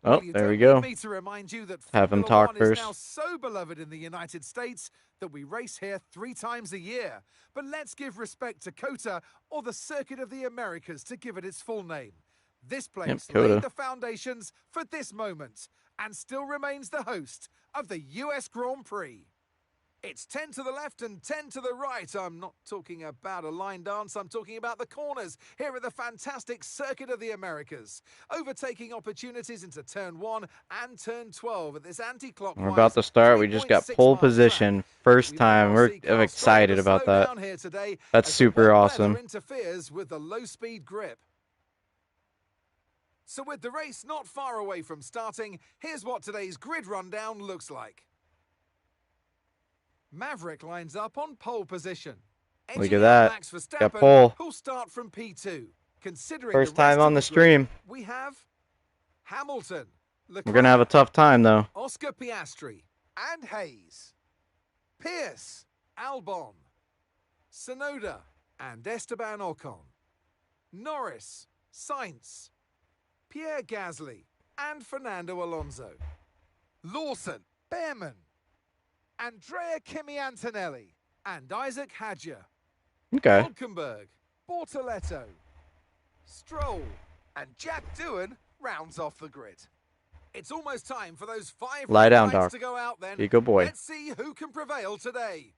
Oh, Well, you there we don't need go. me to remind you that Have him Formula talk One is now first. so beloved in the United States that we race here 3 times a year. But let's give respect to COTA, or the Circuit of the Americas, to give it its full name. This Yep, place laid COTA. the foundations for this moment and still remains the host of the US Grand Prix. It's 10 to the left and 10 to the right. I'm not talking about a line dance, I'm talking about the corners here at the fantastic Circuit of the Americas. Overtaking opportunities into turn 1 and turn 12 at this We're about anti-clockwise to start. We just got 3.6 pole mile track. position. First We may time. well We're see cars struggle excited to about slow that. down here today That's as the super wet weather awesome. interferes with the low-speed grip. So with the race not far away from starting, here's what today's grid rundown looks like. Maverick lines up on pole position. Look Edging at out that. Max Got Verstappen, pole. who'll start from P2. Considering the First time rest on of the the grid, stream. we have Hamilton, We're going to have a Leclerc, tough time, though. Oscar Piastri, and Hayes, Pierce, Albon, Sonoda, and Esteban Ocon, Norris, Sainz, Pierre Gasly, and Fernando Alonso, Lawson, Behrman, Andrea Kimi Antonelli, and Isaac Hadjar, Okay. Hulkenberg, Bortoletto, Stroll, and Jack Doohan rounds off the grid. It's almost time for those 5 Lie red down, lights Doc. to go out then. Be a good boy. Let's see who can prevail today.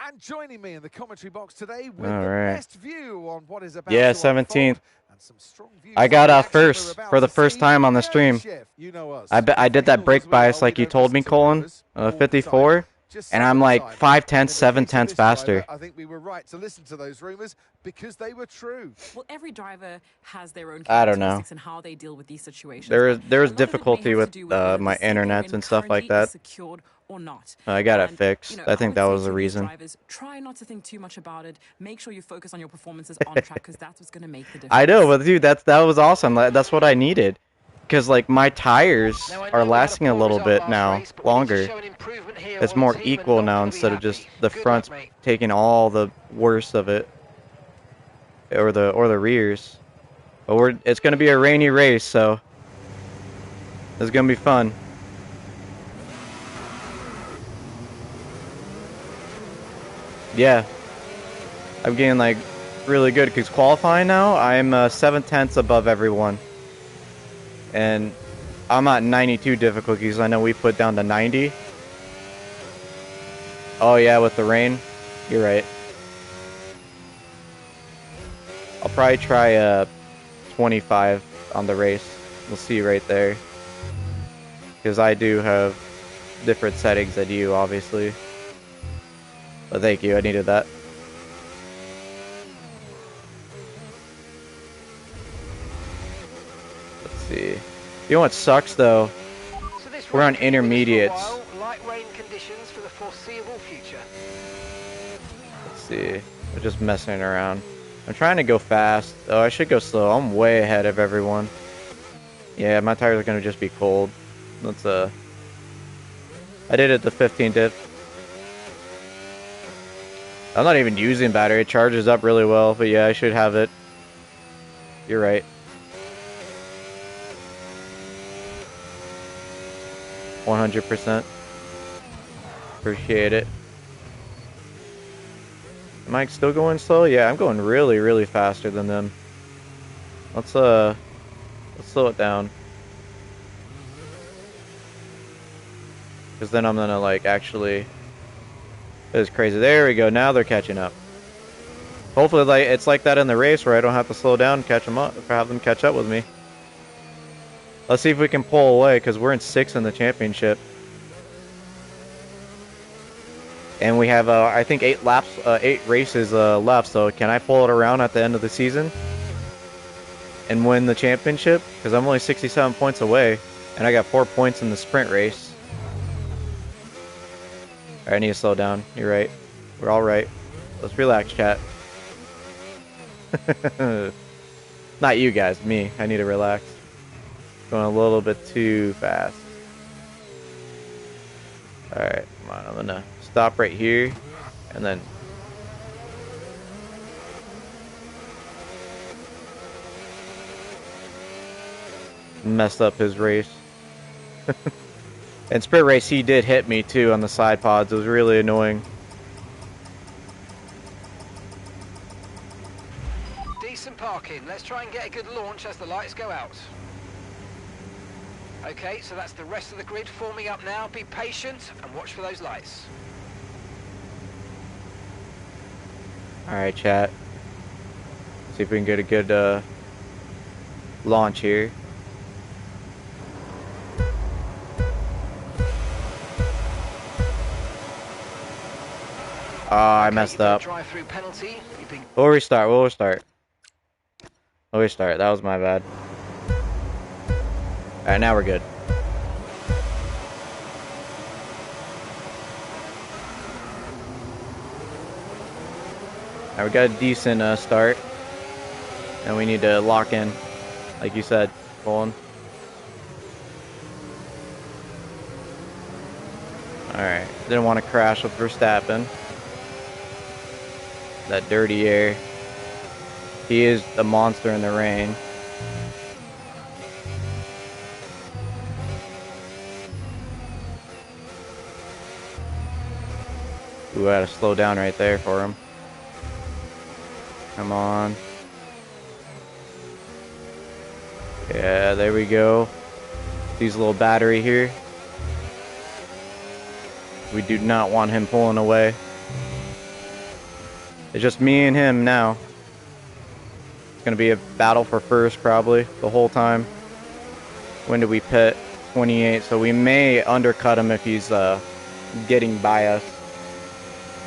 And joining me in the commentary box today with the best view on what is about Yeah, to unfold 17th. and some strong views I on got the action we're first about for the to first see. time on the Jody stream. Schiff, you know us. I did that Professionals as brake we are, bias we like you don't told listen me, to Colin. rumours all the time. 54. Just And some of I'm the like time. 5 And in tenths, the 7 case of tenths this driver, faster. I think we were right to listen to those rumours because they were true. Well, every driver has their own I don't know. characteristics and how they deal with these situations. There's A lot of it may difficulty have to with do with whether the my seat they're internets in and stuff like currently is that. secured or not. I got it And, fixed. I I think would that say was the to these reason. drivers, try not to think too much about it. Make sure you focus on your performances on track because that's what's going to make the difference. I know, but dude, that was awesome. That's what I needed. Because, like, my tires are lasting a little bit now, longer. It's more equal now instead of just the fronts taking all the worst of it. Or the rears. But it's going to be a rainy race, so it's going to be fun. Yeah. I'm getting, like, really good because qualifying now, I'm 7 tenths above everyone. And I'm at 92 difficulties. I know we put down to 90. Oh yeah, with the rain. You're right. I'll probably try 25 on the race. We'll see right there. Because I do have different settings than you, obviously. But thank you, I needed that. Let's see. You know what sucks though? So we're on intermediates. Light rain conditions for the foreseeable future. Let's see. We're just messing around. I'm trying to go fast. Oh, I should go slow. I'm way ahead of everyone. Yeah, my tires are gonna just be cold. Let's I did it to 15 dip. I'm not even using battery. It charges up really well, but yeah, I should have it. You're right. 100%. Appreciate it. Am I still going slow? Yeah, I'm going really, really faster than them. Let's slow it down. Because then I'm gonna, like, actually... This is crazy. There we go. Now they're catching up. Hopefully, like, it's like that in the race where I don't have to slow down and catch them up, or have them catch up with me. Let's see if we can pull away, because we're in 6th in the championship. And we have, I think, 8 races left. So can I pull it around at the end of the season and win the championship? Because I'm only 67 points away, and I got 4 points in the sprint race. Alright, I need to slow down. You're right. We're all right. Let's relax, chat. Not you guys, me. I need to relax. Going a little bit too fast. Alright, come on. I'm gonna stop right here. And then... messed up his race. And Sprint Race, he did hit me too on the side pods. It was really annoying. Decent parking. Let's try and get a good launch as the lights go out. Okay, so that's the rest of the grid forming up now. Be patient and watch for those lights. Alright, chat. See if we can get a good launch here. I messed up. Drive-through penalty. We'll restart. We'll restart. We'll restart. That was my bad. Alright, now we're good. Alright, we got a decent start. And we need to lock in. Like you said, pulling. Alright, didn't want to crash with Verstappen. That dirty air. He is the monster in the rain. Ooh, I had to slow down right there for him. Come on. Yeah, there we go. These little battery here. We do not want him pulling away. It's just me and him now. It's going to be a battle for first probably the whole time. When do we pit? 28, so we may undercut him if he's getting by us.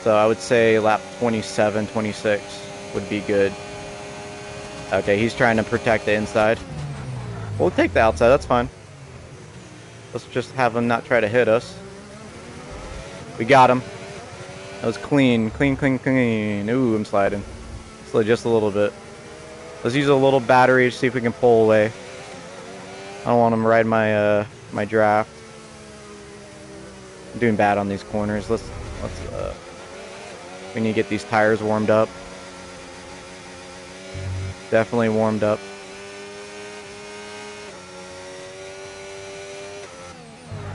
So I would say lap 27, 26 would be good. Okay, he's trying to protect the inside. We'll take the outside, that's fine. Let's just have him not try to hit us. We got him. That was clean, clean, clean, clean. Ooh, I'm sliding. Slid just a little bit. Let's use a little battery to see if we can pull away. I don't want him to ride my my draft. I'm doing bad on these corners. We need to get these tires warmed up. Definitely warmed up.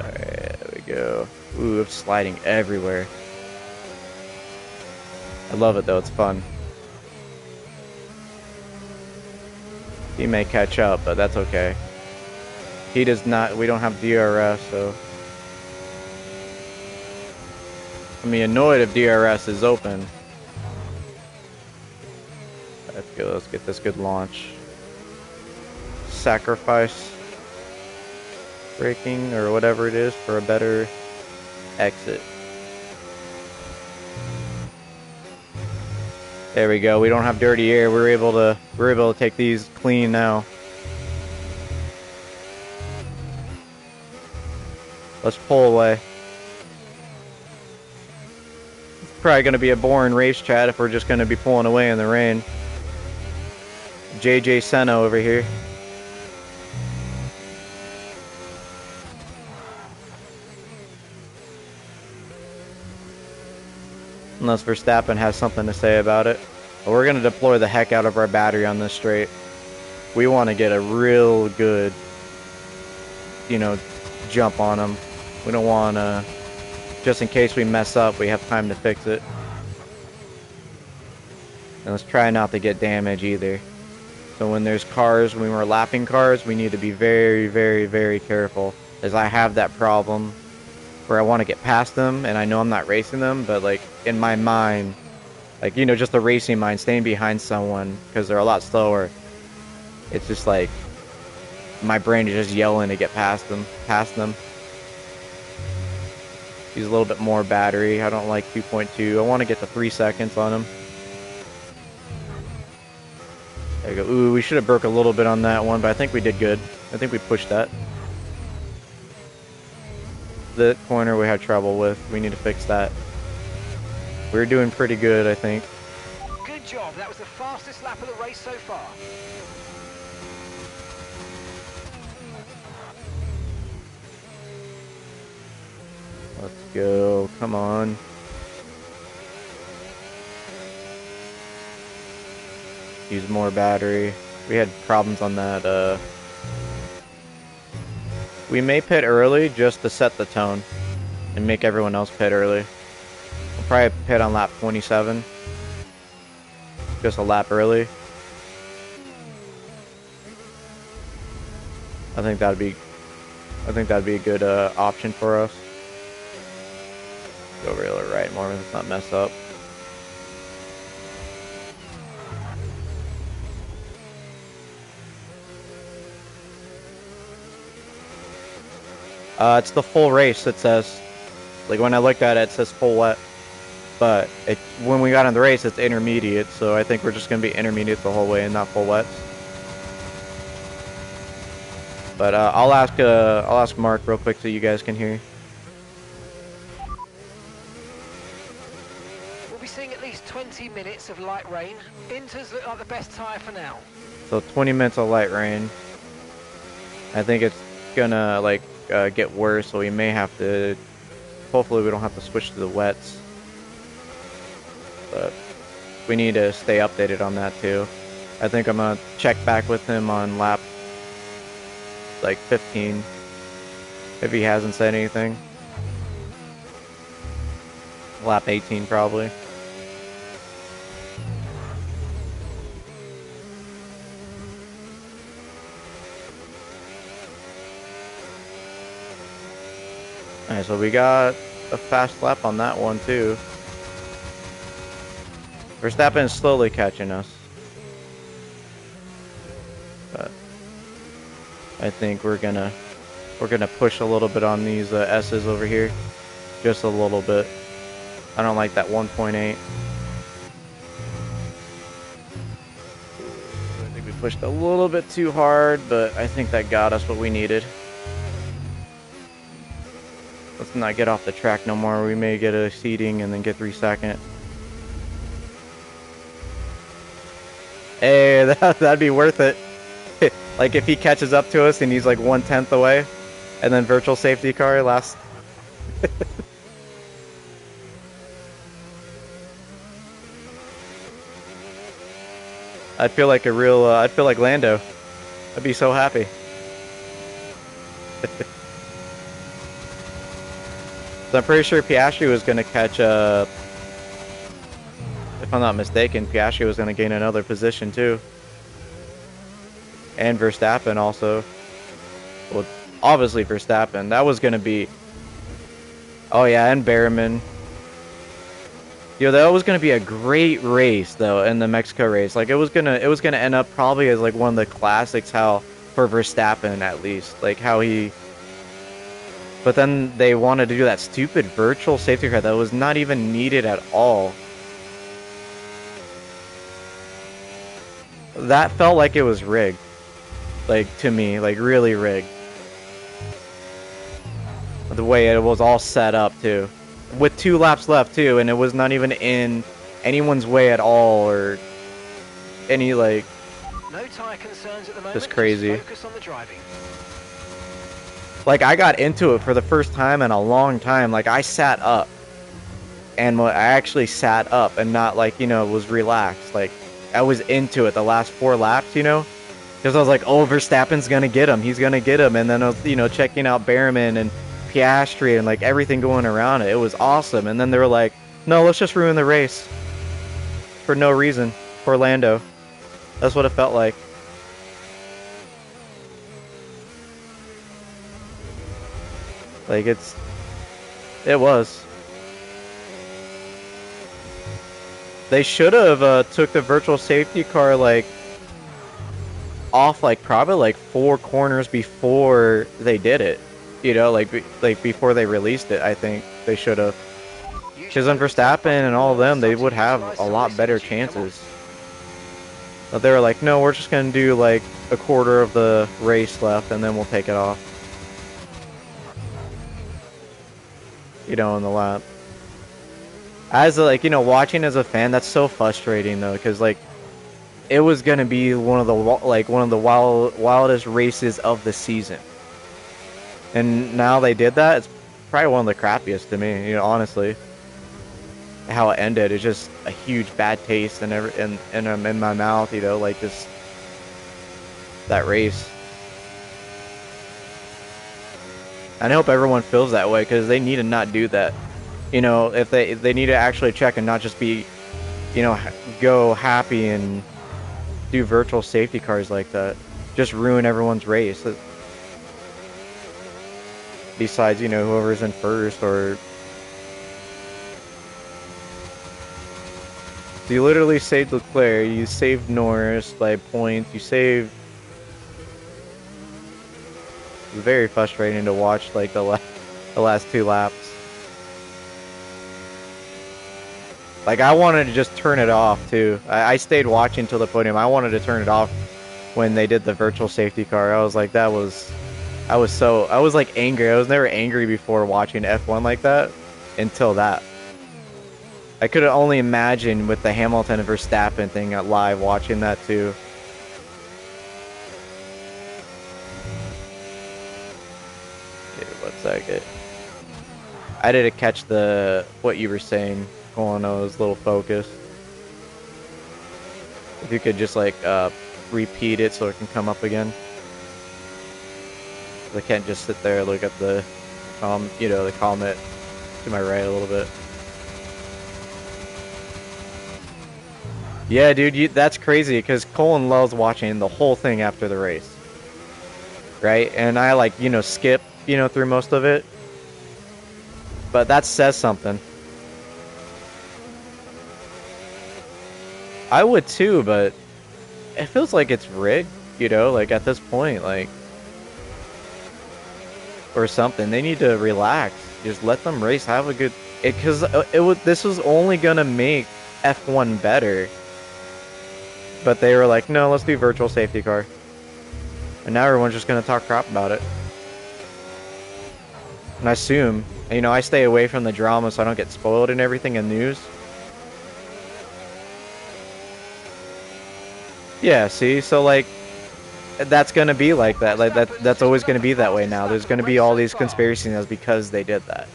Alright, there we go. Ooh, it's sliding everywhere. I love it though, it's fun. He may catch up, but that's okay. He does not, we don't have DRS, so. I'd be annoyed if DRS is open. Let's go, let's get this good launch. Sacrifice braking or whatever it is for a better exit. There we go. We don't have dirty air. We're able to take these clean now. Let's pull away. It's probably going to be a boring race, chat, if we're just going to be pulling away in the rain. JJ Senna over here. Unless Verstappen has something to say about it. But we're going to deploy the heck out of our battery on this straight. We want to get a real good, you know, jump on him. We don't want to, just in case we mess up, we have time to fix it. And let's try not to get damage either. So when there's cars, when we're lapping cars, we need to be very, very, very careful. As I have that problem where I want to get past them, and I know I'm not racing them, but like in my mind, like, you know, just the racing mind, staying behind someone because they're a lot slower. It's just like my brain is just yelling to get past them. Use a little bit more battery. I don't like 2.2. I want to get to 3 seconds on him. There we go. Ooh, we should have broke a little bit on that one, but I think we did good. I think we pushed that. The corner we had trouble with. We need to fix that. We're doing pretty good, I think. Good job. That was the fastest lap of the race so far. Let's go. Come on. Use more battery. We had problems on that We may pit early just to set the tone and make everyone else pit early. We'll probably pit on lap 27. Just a lap early. I think that'd be a good option for us. Go really right more, let's not mess up. It's the full race, it says. Like when I looked at it, it says full wet. But when we got in the race, it's intermediate, so I think we're just going to be intermediate the whole way and not full wets. But I'll ask Mark real quick so you guys can hear. We'll be seeing at least 20 minutes of light rain. Inters look like the best tyre for now. So 20 minutes of light rain. I think it's gonna like get worse, so we may have to. Hopefully, we don't have to switch to the wets. But we need to stay updated on that too. I think I'm gonna check back with him on lap like 15 if he hasn't said anything. Lap 18 probably. Alright, so we got a fast lap on that one too. Verstappen is slowly catching us. But I think we're gonna push a little bit on these S's over here. Just a little bit. I don't like that 1.8. I think we pushed a little bit too hard, but I think that got us what we needed. Let's not get off the track no more. We may get a seating and then get 3 seconds. Hey, that'd be worth it. Like if he catches up to us and he's like 1/10 away, and then virtual safety car last. I'd feel like I'd feel like Lando. I'd be so happy. So I'm pretty sure Piastri was going to catch, if I'm not mistaken, Piastri was going to gain another position too. And Verstappen also. Well, obviously Verstappen. That was going to be... Oh yeah, and Behrman. Yo, that was going to be a great race though in the Mexico race. Like it was going to end up probably as like one of the classics how for Verstappen at least. Like how he... But then they wanted to do that stupid virtual safety car that was not even needed at all. That felt like it was rigged. Like, to me, like really rigged. The way it was all set up, too. With 2 laps left, too, and it was not even in anyone's way at all, or any, like... No tire concerns at the moment. Just crazy. Just focus on the driving. Like, I got into it for the first time in a long time. Like, I sat up. And I actually sat up and not, like, you know, was relaxed. Like, I was into it the last 4 laps, you know? Because I was like, oh, Verstappen's going to get him. He's going to get him. And then I was, you know, checking out Behrman and Piastri and, like, everything going around it. It was awesome. And then they were like, no, let's just ruin the race. For no reason. For Lando. That's what it felt like. Like, it was. They should have took the virtual safety car, like, off, like, probably, like, 4 corners before they did it. You know, like before they released it, I think they should have. Because on Verstappen and all of them, they would have a lot better chances. But they were like, no, we're just going to do, like, a quarter of the race left, and then we'll take it off. You know, in the lap. As like, you know, watching as a fan, that's so frustrating though, because like it was gonna be one of the wildest races of the season, and now they did that. It's probably one of the crappiest to me, you know, honestly. How it ended is just a huge bad taste and in my mouth, you know, like just that race. And I hope everyone feels that way because they need to not do that. You know, if they need to actually check and not just be, you know, go happy and do virtual safety cars like that. Just ruin everyone's race. Besides, you know, whoever's in first or... So you literally saved Leclerc, you saved Norris by points, you saved... It's very frustrating to watch, like, the last 2 laps. Like, I wanted to just turn it off, too. I stayed watching till the podium. I wanted to turn it off when they did the virtual safety car. I was like, I was like angry. I was never angry before watching F1 like that until that. I could only imagine with the Hamilton and Verstappen thing at live watching that too. Okay, 1 second. I didn't catch what you were saying. Going, I was a little focused. If you could just like repeat it so it can come up again. I can't just sit there and look at the you know, the comment to my right a little bit. Yeah, dude, that's crazy because Colin loves watching the whole thing after the race, right? And I like, you know, skip, you know, through most of it, but that says something. I would too, but it feels like it's rigged, you know, like at this point, like, or something. They need to relax. Just let them race. Have a good, because this was only gonna make F1 better. But they were like, no, let's do virtual safety car. And now everyone's just going to talk crap about it. And I assume, you know, I stay away from the drama so I don't get spoiled and everything in news. Yeah, see? So, like, that's going to be like that. Like, that's always going to be that way now. There's going to be all these conspiracy theories because they did that.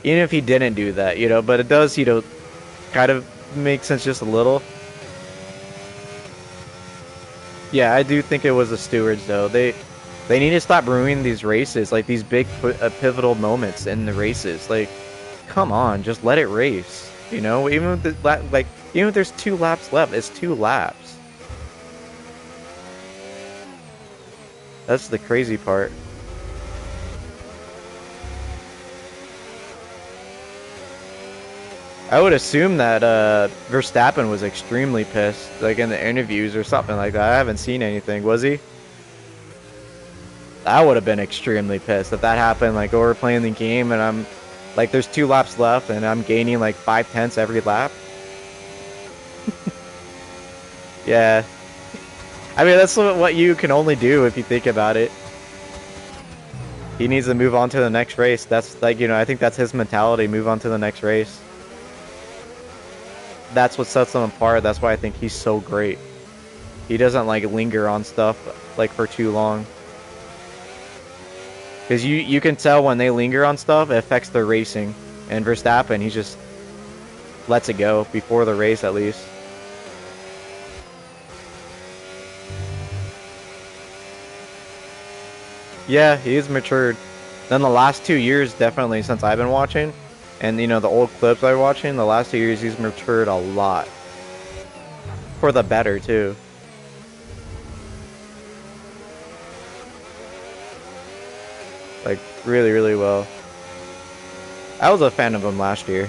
Even if he didn't do that, you know, but it does, you know, kind of make sense just a little. Yeah, I do think it was the stewards, though. They need to stop ruining these races, like these big pivotal moments in the races. Like, come on, just let it race. You know, even with even if there's 2 laps left, it's 2 laps. That's the crazy part. I would assume that Verstappen was extremely pissed, like in the interviews or something like that. I haven't seen anything. Was he? I would have been extremely pissed if that happened. Like, we're playing the game and I'm like, there's 2 laps left and I'm gaining like 5/10 every lap. Yeah. I mean, that's what you can only do if you think about it. He needs to move on to the next race. That's like, you know, I think that's his mentality. Move on to the next race. That's what sets him apart. That's why I think he's so great. He doesn't like linger on stuff like for too long. Because you can tell when they linger on stuff, it affects their racing. And Verstappen, he just lets it go before the race at least. Yeah, he's matured. Then the last 2 years, definitely, since I've been watching, and, you know, the old clips I've been watching, the last 2 years, he's matured a lot. For the better, too. Like, really, really well. I was a fan of him last year.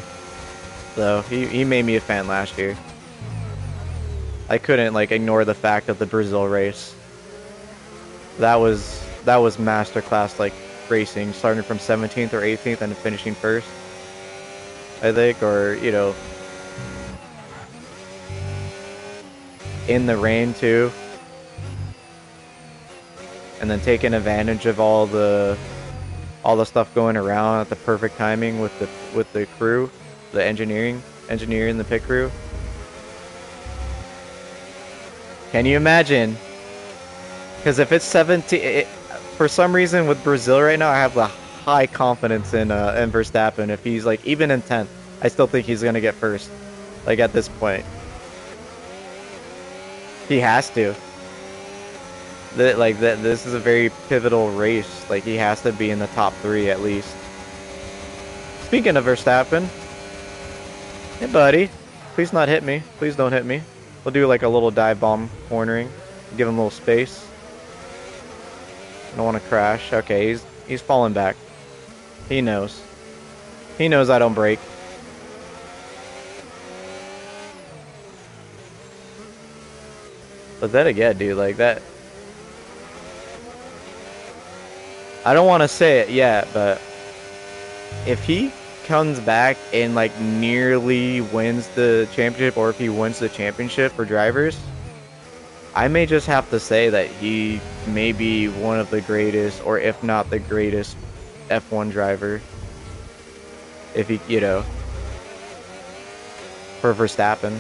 So, he made me a fan last year. I couldn't, like, ignore the fact of the Brazil race. That was masterclass, like, racing, starting from 17th or 18th and finishing first, I think, or, you know, in the rain too, and then taking advantage of all the stuff going around at the perfect timing with the crew, the engineering, the pit crew. Can you imagine? Because if it's 17, for some reason with Brazil right now, I have the high confidence in Verstappen. If he's like even in 10th, I still think he's gonna get first. Like at this point, he has to. that this is a very pivotal race. Like, he has to be in the top 3 at least. Speaking of Verstappen, hey buddy, please not hit me. Please don't hit me. We'll do like a little dive bomb cornering. Give him a little space. I don't want to crash. Okay, he's falling back. He knows. He knows I don't brake. But then again, dude, like that. I don't want to say it yet, but if he comes back and like nearly wins the championship, or if he wins the championship for drivers, I may just have to say that he may be one of the greatest, or if not the greatest, F1 driver. If he, you know, for Verstappen.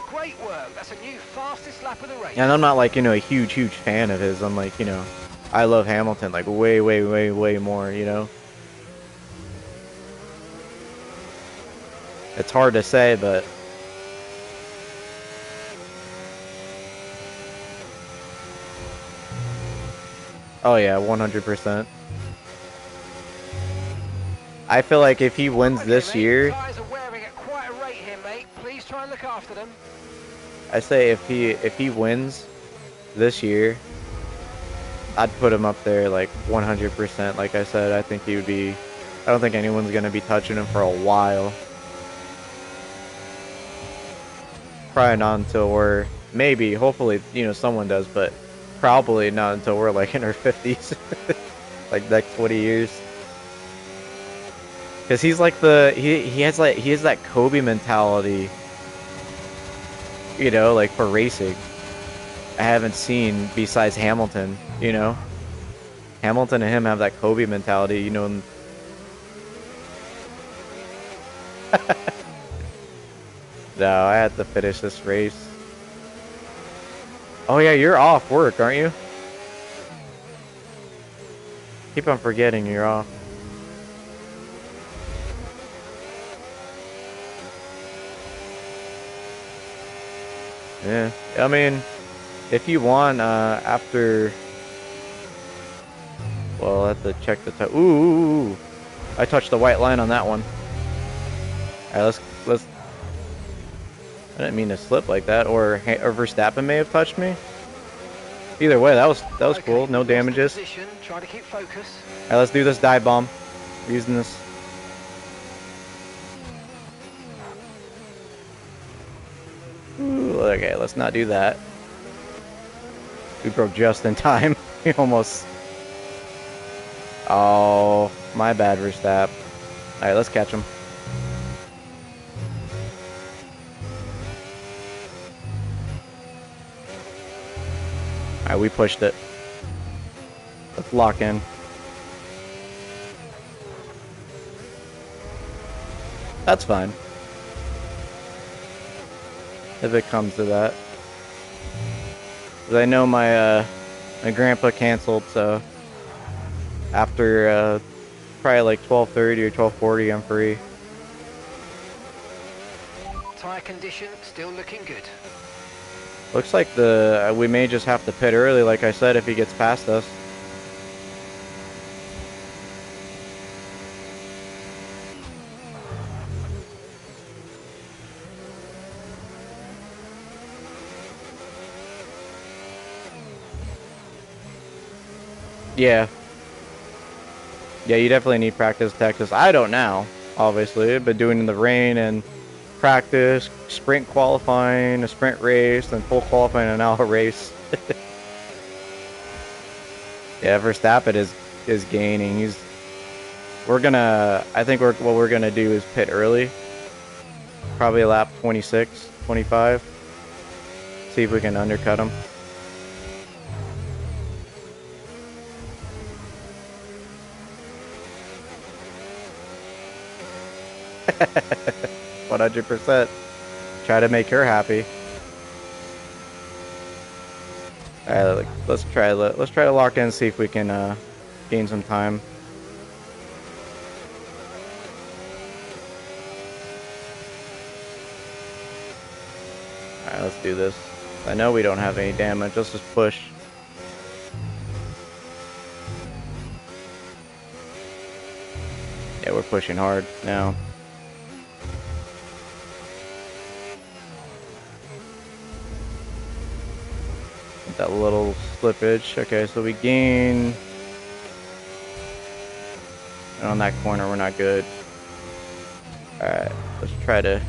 Great work. That's a new fastest lap of the race. And I'm not like, you know, a huge fan of his. I'm like, you know, I love Hamilton like way more, you know. It's hard to say, but oh yeah, 100%. I feel like if he wins this year, Tires are wearing at quite a rate here, mate. Please try and look after them. I say if he wins this year, I'd put him up there like 100%. Like I said, I think he would be. I don't think anyone's gonna be touching him for a while. Probably not until we're maybe, hopefully, you know, someone does, but probably not until we're like in our 50s, like next 20 years. Cause he's like he has that Kobe mentality, you know, like for racing. I haven't seen besides Hamilton, you know. Hamilton and him have that Kobe mentality, you know. No, I had to finish this race. Oh yeah, you're off work, aren't you? Keep on forgetting you're off. Yeah, I mean, if you want, after... Well, I'll have to check the time. Ooh, I touched the white line on that one. Alright, let's... I didn't mean to slip like that, or Verstappen may have touched me. Either way, that was Okay, cool. No damages. Try to keep focus. Alright, let's do this dive bomb. We're using this. Ooh, okay, let's not do that. We broke just in time. We almost... Oh, my bad, Verstappen. Alright, let's catch him. Alright, we pushed it. Let's lock in. That's fine. If it comes to that. 'Cause I know my my grandpa canceled, so after probably like 12:30 or 12:40 I'm free. Tire condition still looking good. Looks like we may just have to pit early, like I said, if he gets past us. Yeah. Yeah, you definitely need practice Texas. I don't now, obviously, but doing in the rain and practice, sprint qualifying, a sprint race, then full qualifying, and now a race. Yeah, Verstappen is gaining. I think what we're gonna do is pit early. Probably lap 26, 25. See if we can undercut him. %. Try to make her happy. Alright, let's try to lock in and see if we can gain some time. Alright, let's do this. I know we don't have any damage. Let's just push. Yeah, we're pushing hard now. That little slippage. Okay, so we gain. And on that corner, we're not good. Alright, let's try to.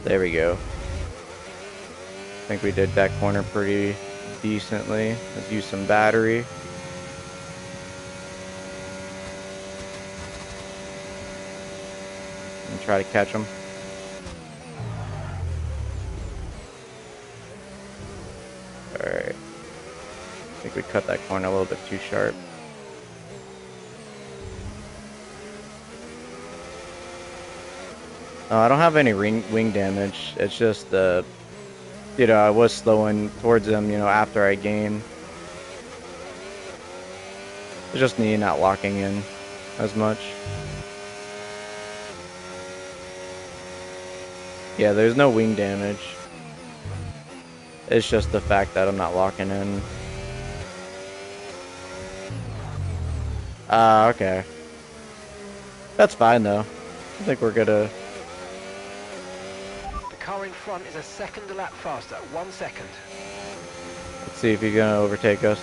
There we go. I think we did that corner pretty decently. Let's use some battery. And try to catch them. Alright. I think we cut that corner a little bit too sharp. No, I don't have any wing damage. It's just you know, I was slowing towards them, you know, after I gained. It's just me not locking in as much. Yeah, there's no wing damage. It's just the fact that I'm not locking in. Okay. That's fine though. I think we're gonna. The car in front is a second a lap faster. 1 second. Let's see if he's gonna overtake us.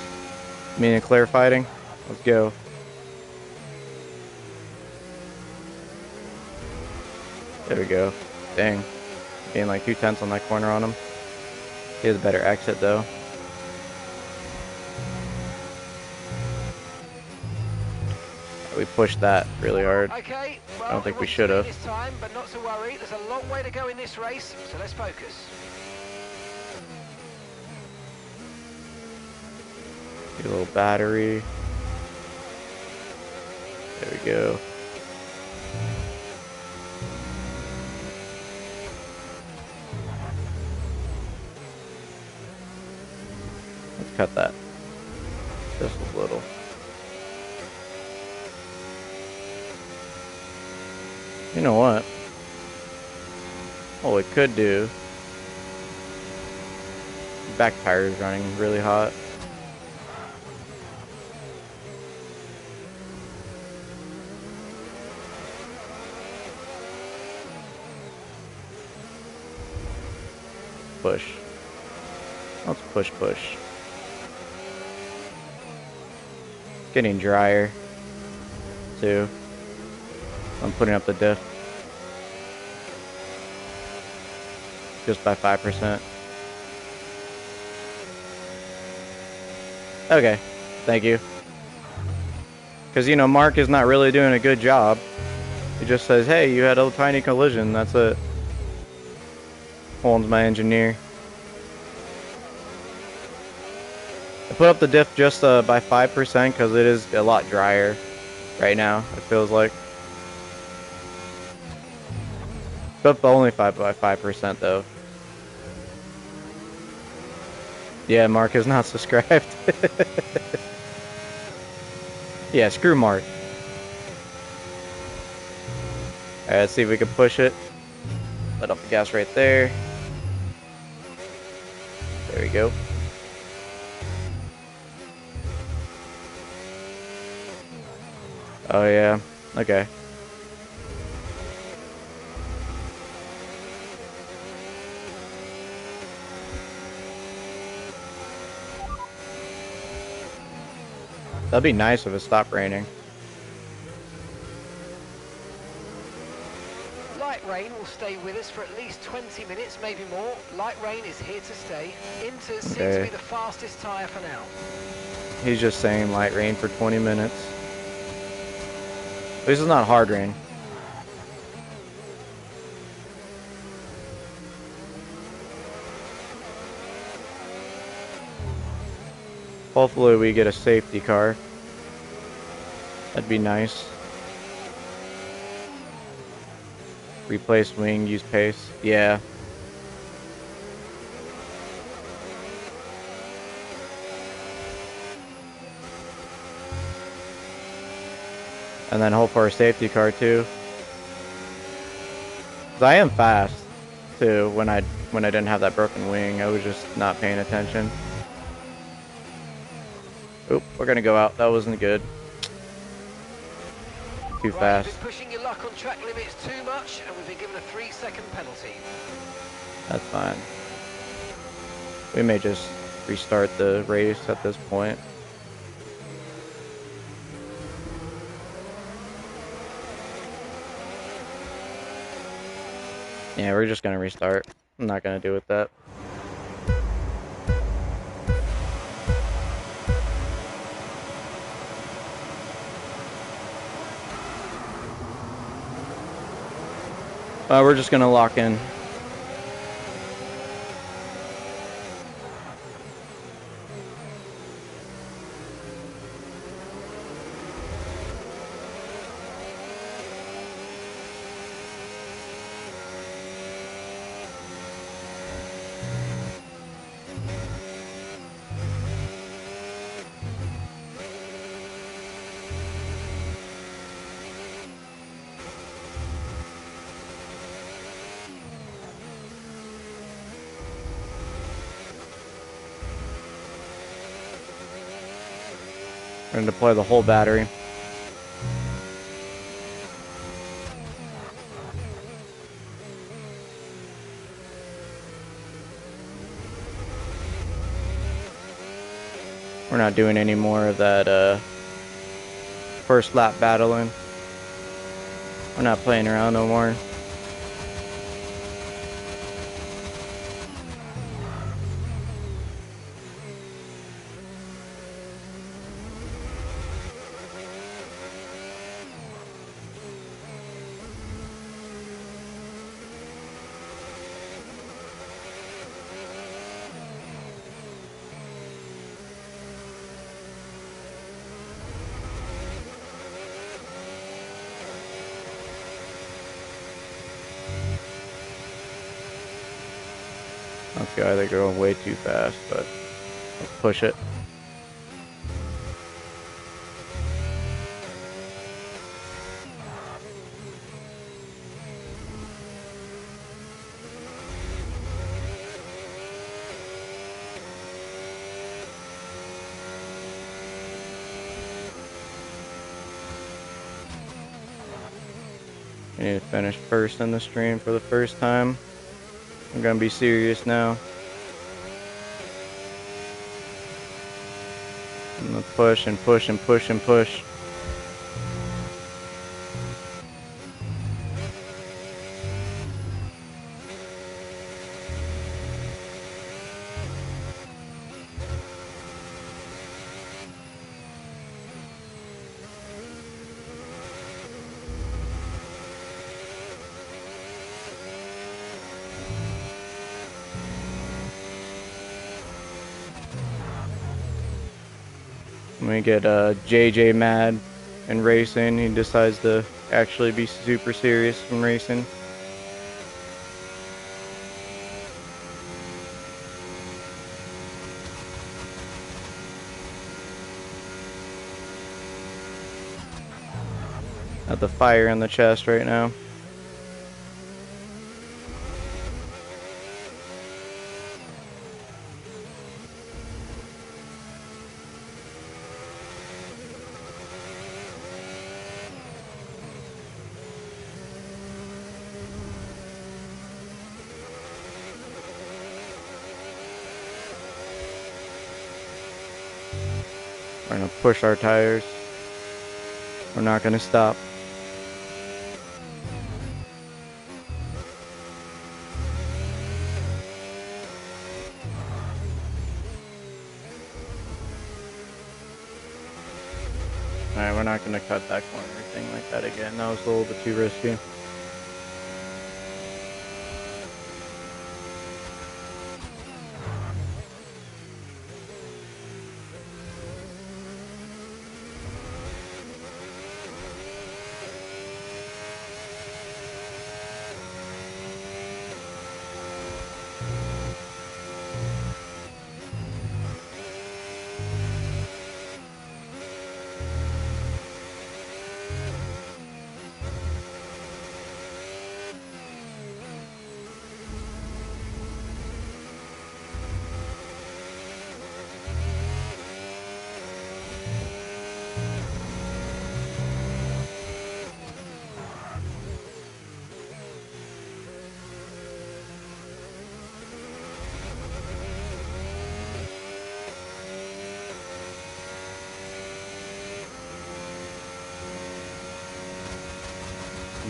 Me and Claire fighting. Let's go. There we go. Dang. Gained like 2/10 on that corner on him. He has a better exit though. We pushed that really hard. Okay, well, I don't think we it should wasn't have. this time, but not to worry. There's a long way to go in this race, so let's focus. Get a little battery. There we go. Let's cut that just a little. You know what? What we could do. Back tire is running really hot. Push. Let's push. Getting drier too. I'm putting up the diff just by 5%. Okay, thank you. Because, you know, Mark is not really doing a good job. He just says, hey, you had a tiny collision, that's it. Holmes, my engineer. I put up the diff just by 5% because it is a lot drier right now, it feels like. But only by 5% though. Yeah, Mark is not subscribed. Yeah, screw Mark. Alright, let's see if we can push it. Let off the gas right there. There we go. Oh yeah, okay. That'd be nice if it stopped raining. Light rain will stay with us for at least 20 minutes, maybe more. Light rain is here to stay. Inters seems to be the fastest tyre for now. He's just saying light rain for 20 minutes. This is not hard rain. Hopefully we get a safety car. That'd be nice. Replace wing, use pace. Yeah. And then hope for a safety car too. 'Cause I am fast too when I didn't have that broken wing. I was just not paying attention. Oop, we're gonna go out. That wasn't good. Too Right, fast. you've been pushing your luck on track limits too much, and we've been given a 3-second penalty. That's fine. We may just restart the race at this point. Yeah, we're just gonna restart. I'm not gonna do with that. We're just gonna lock in. We're gonna deploy the whole battery. We're not doing any more of that first lap battling. We're not playing around no more. Okay, they're going way too fast, but let's push it. We need to finish first in the stream for the first time. I'm gonna be serious now. I'm gonna push and push and push and push. We get JJ mad in racing. He decides to actually be super serious in racing. Got the fire in the chest right now. We're gonna push our tires. We're not gonna stop. Alright, we're not gonna cut that corner or anything like that again. That was a little bit too risky.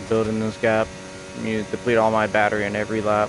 building this gap. You deplete all my battery in every lap.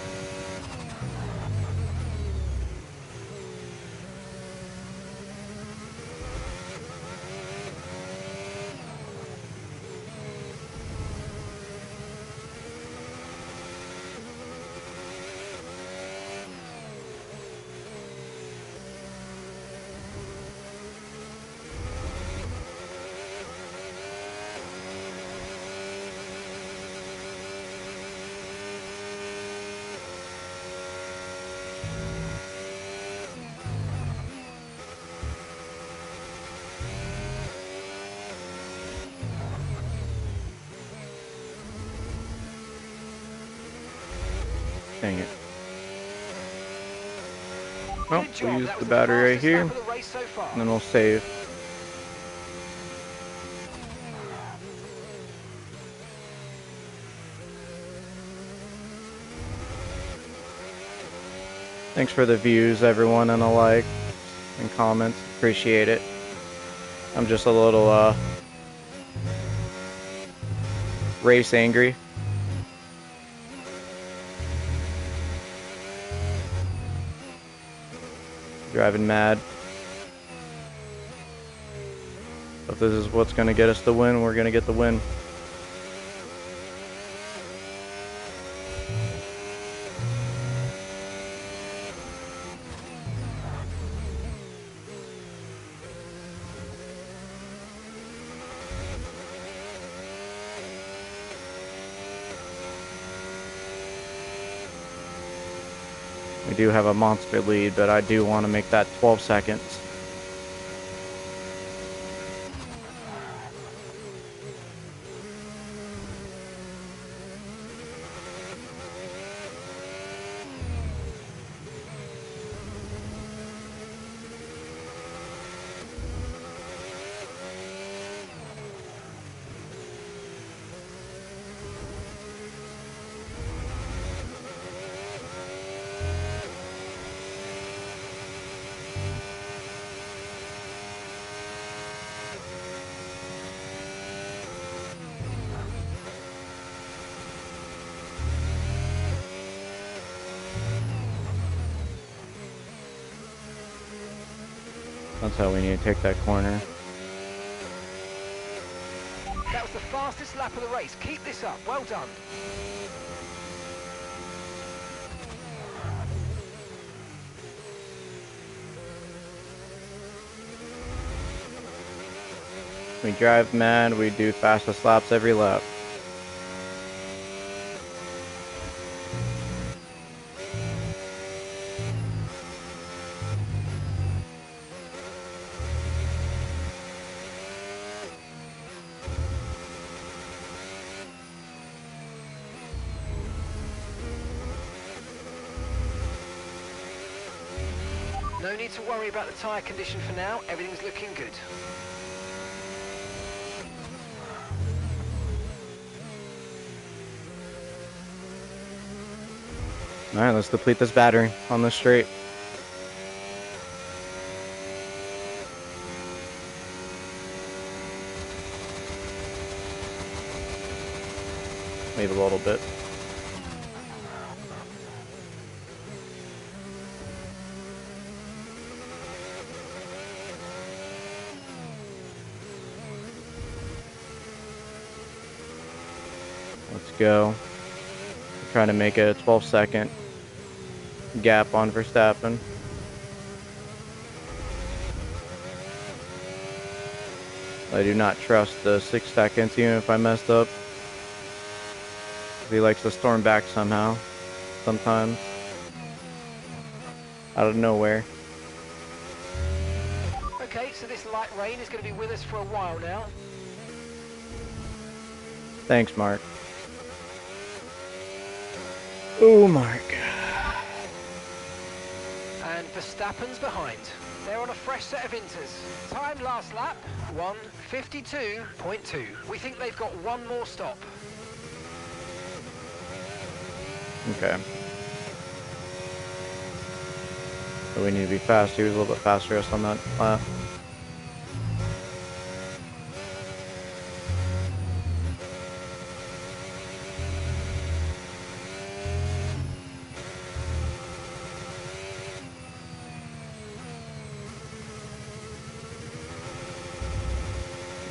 Dang it. Oh, we'll use the battery right here, and then we'll save. Thanks for the views, everyone, and a like and comments. Appreciate it. I'm just a little race angry. Driving mad. If this is what's going to get us the win, we're going to get the win. We do have a monster lead, but I do want to make that 12 seconds. That's how we need to take that corner. That was the fastest lap of the race. Keep this up. Well done. We drive mad, we do fastest laps every lap. No need to worry about the tyre condition for now. Everything's looking good. Alright, let's deplete this battery on the straight. Leave a little bit. Let's go. Trying to make a 12-second gap on Verstappen. I do not trust the 6 seconds, even if I messed up. He likes to storm back somehow, sometimes, out of nowhere. Okay, so this light rain is going to be with us for a while now. Thanks, Mark. Oh, Mark. And Verstappen's behind. They're on a fresh set of inters. Time last lap, 1:52.2. We think they've got one more stop. Okay. So we need to be fast. He was a little bit faster us on that lap.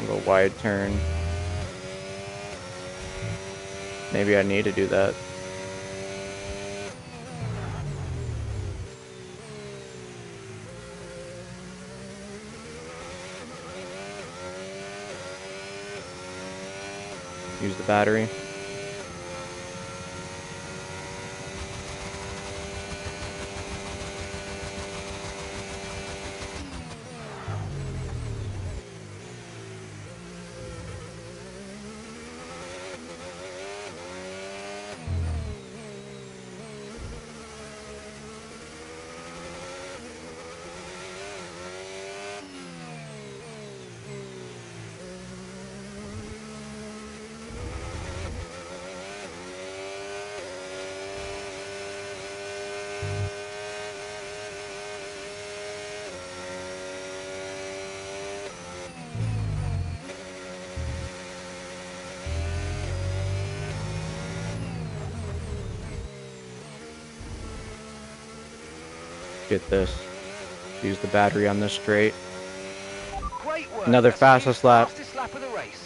Little wide turn. Maybe I need to do that. Use the battery. Get this. Use the battery on this straight. Great work. Another That's fastest lap. Fastest lap of the race.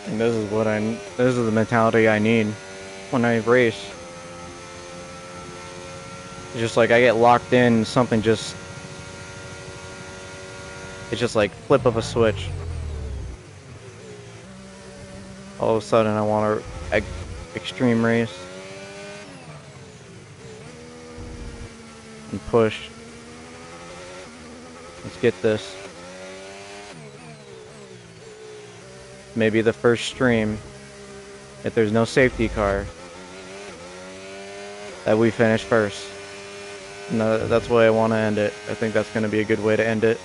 And this is the mentality I need when I race. It's just like I get locked in, it's just like flip of a switch. All of a sudden I want to extreme race and push. Let's get this. Maybe the first stream, if there's no safety car, that we finish first. And that's the way I want to end it. I think that's going to be a good way to end it.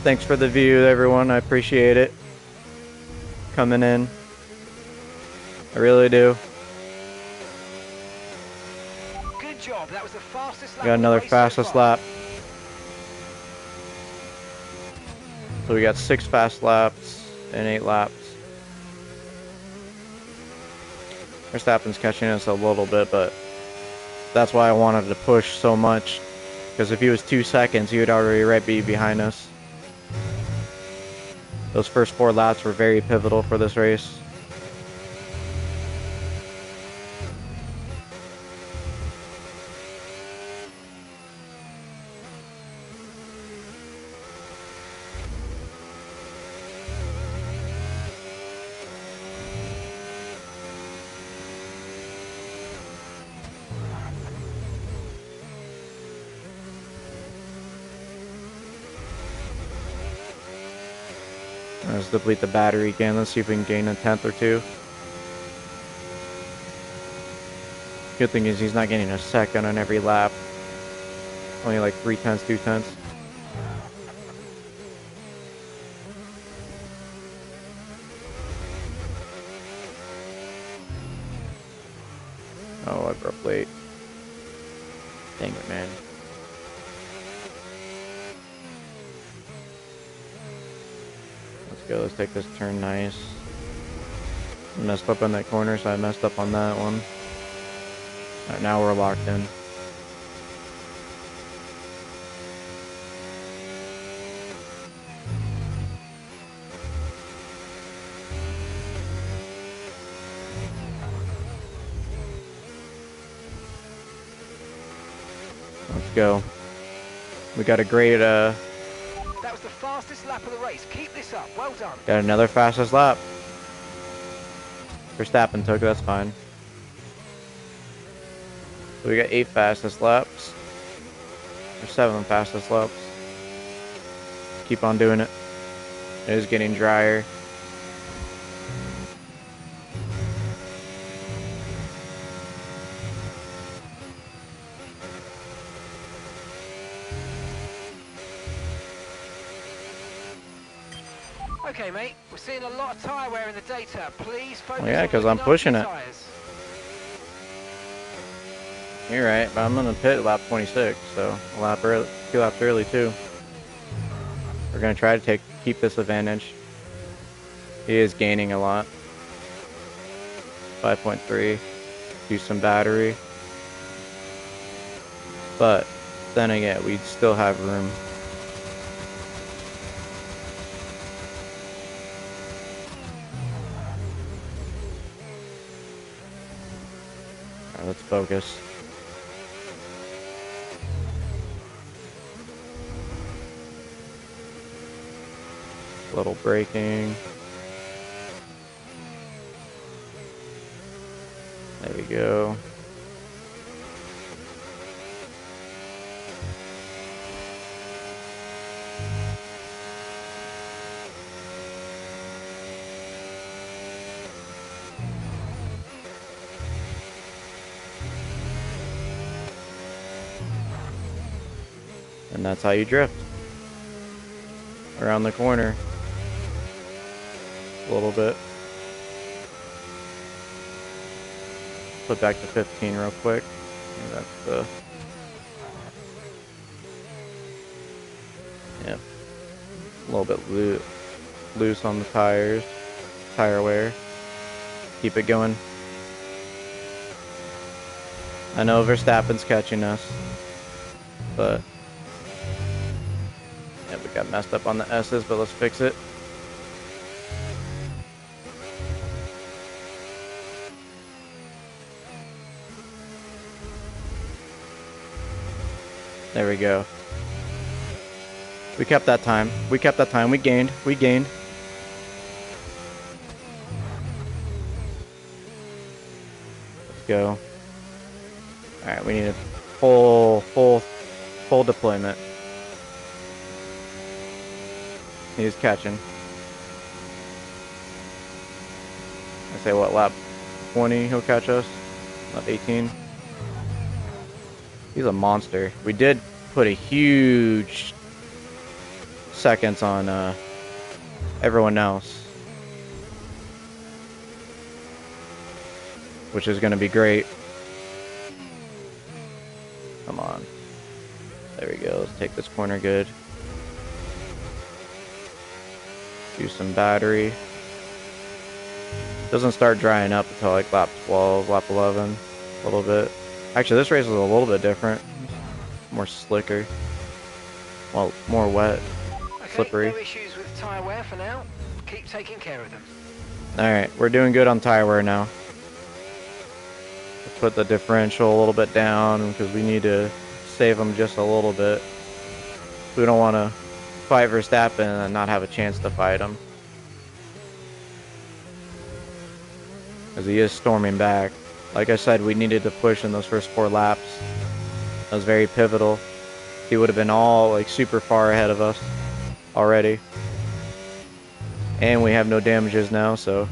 Thanks for the view, everyone. I appreciate it. Coming in. I really do. Good job. That was the fastest lap. Got another fastest lap. So we got 6 fast laps and 8 laps. Verstappen's catching us a little bit, but that's why I wanted to push so much. Because if he was 2 seconds, he would already be behind us. Those first 4 laps were very pivotal for this race. Let's deplete the battery again. Let's see if we can gain a 10th or 2. Good thing is he's not getting a second on every lap. Only like 3/10, 2/10. Oh, I broke late. Dang it, man. Let's go. Let's take this turn nice. I messed up on that corner, so I messed up on that one. Alright, now we're locked in. Let's go. We got a great, That was the fastest lap of the race. Keep this up. Well done. got another fastest lap. Verstappen took, that's fine. So we got 8 fastest laps. Or 7 fastest laps. Keep on doing it. It is getting drier. Okay, mate, we're seeing a lot of tyre wear in the data. Please focus Well, yeah, on because I'm looking after pushing your it. tyres. You're right, but I'm going to pit lap 26, so a lap early, 2 laps early too. We're going to try to keep this advantage. He is gaining a lot. 5.3. Use some battery. But then again, we still have room. Alright, let's focus. Little braking. There we go. And that's how you drift. Around the corner. A little bit. Put back to 15 real quick. And that's the... Yep. A little bit loose on the tires. Tire wear. Keep it going. I know Verstappen's catching us. But... yeah, we got messed up on the S's, but let's fix it. There we go. We kept that time. We kept that time. We gained. We gained. Let's go. Alright, we need a full deployment. He's catching. I say what, lap 20 he'll catch us? Lap 18. He's a monster. We did put a huge seconds on everyone else, which is going to be great. Come on. There we go. Let's take this corner good. Use some battery. Doesn't start drying up until like lap 12, lap 11, a little bit. Actually, this race is a little bit different. More slicker. Well, more wet. Slippery. No issues with tyre wear for now. Keep taking care of them. Alright, we're doing good on tire wear now. Let's put the differential a little bit down because we need to save them just a little bit. We don't want to fight Verstappen and not have a chance to fight him. Because he is storming back. Like I said, we needed to push in those first 4 laps. That was very pivotal. He would have been all like super far ahead of us already. And we have no damages now, so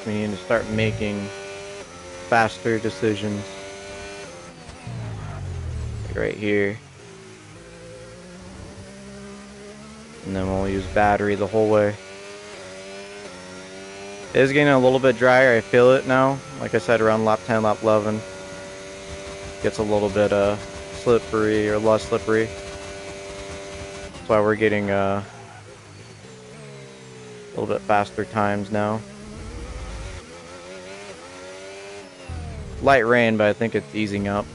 we need to start making faster decisions. Like right here. And then we'll use battery the whole way. It is getting a little bit drier. I feel it now. Like I said, around lap 10, lap 11. Gets a little bit slippery or less slippery. That's why we're getting a little bit faster times now. Light rain, but I think it's easing up.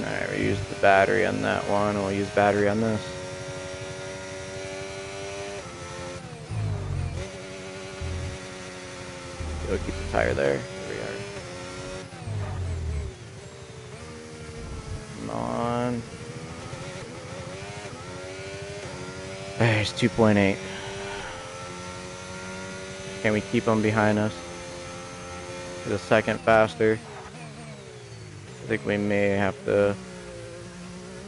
Alright, we used the battery on that one. We'll use battery on this. We'll keep the tire there. Here we are. Come on. There's 2.8. Can we keep them behind us? Get a second faster. I think we may have to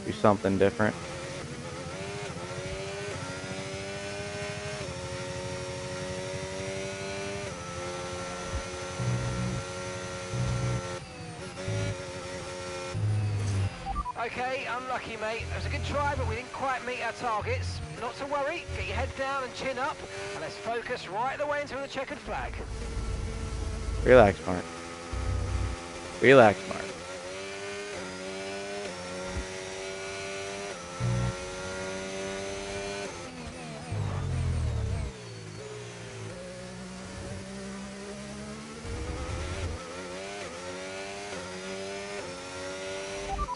do something different. Okay, unlucky, mate. It was a good try, but we didn't quite meet our targets. Not to worry, get your head down and chin up, and let's focus right the way into the checkered flag. Relax, Mark. Relax, Mark.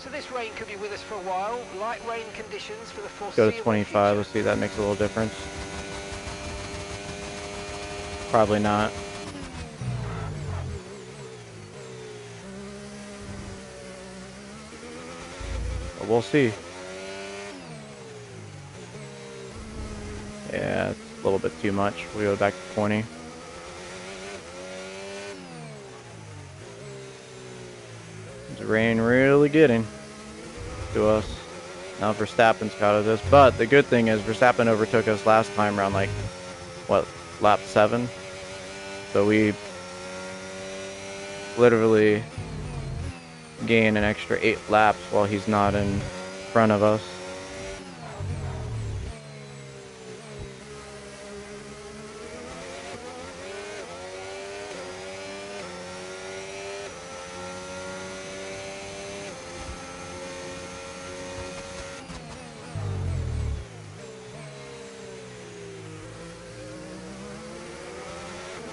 So this rain could be with us for a while. Light rain conditions for the Go foreseeable to 25. Let's see if that makes a little difference. Probably not. But we'll see. Yeah, it's a little bit too much. We go back to 20. Is the rain really getting to us? Now Verstappen's caught us, but the good thing is Verstappen overtook us last time around like, what, lap 7? So we literally gain an extra 8 laps while he's not in front of us.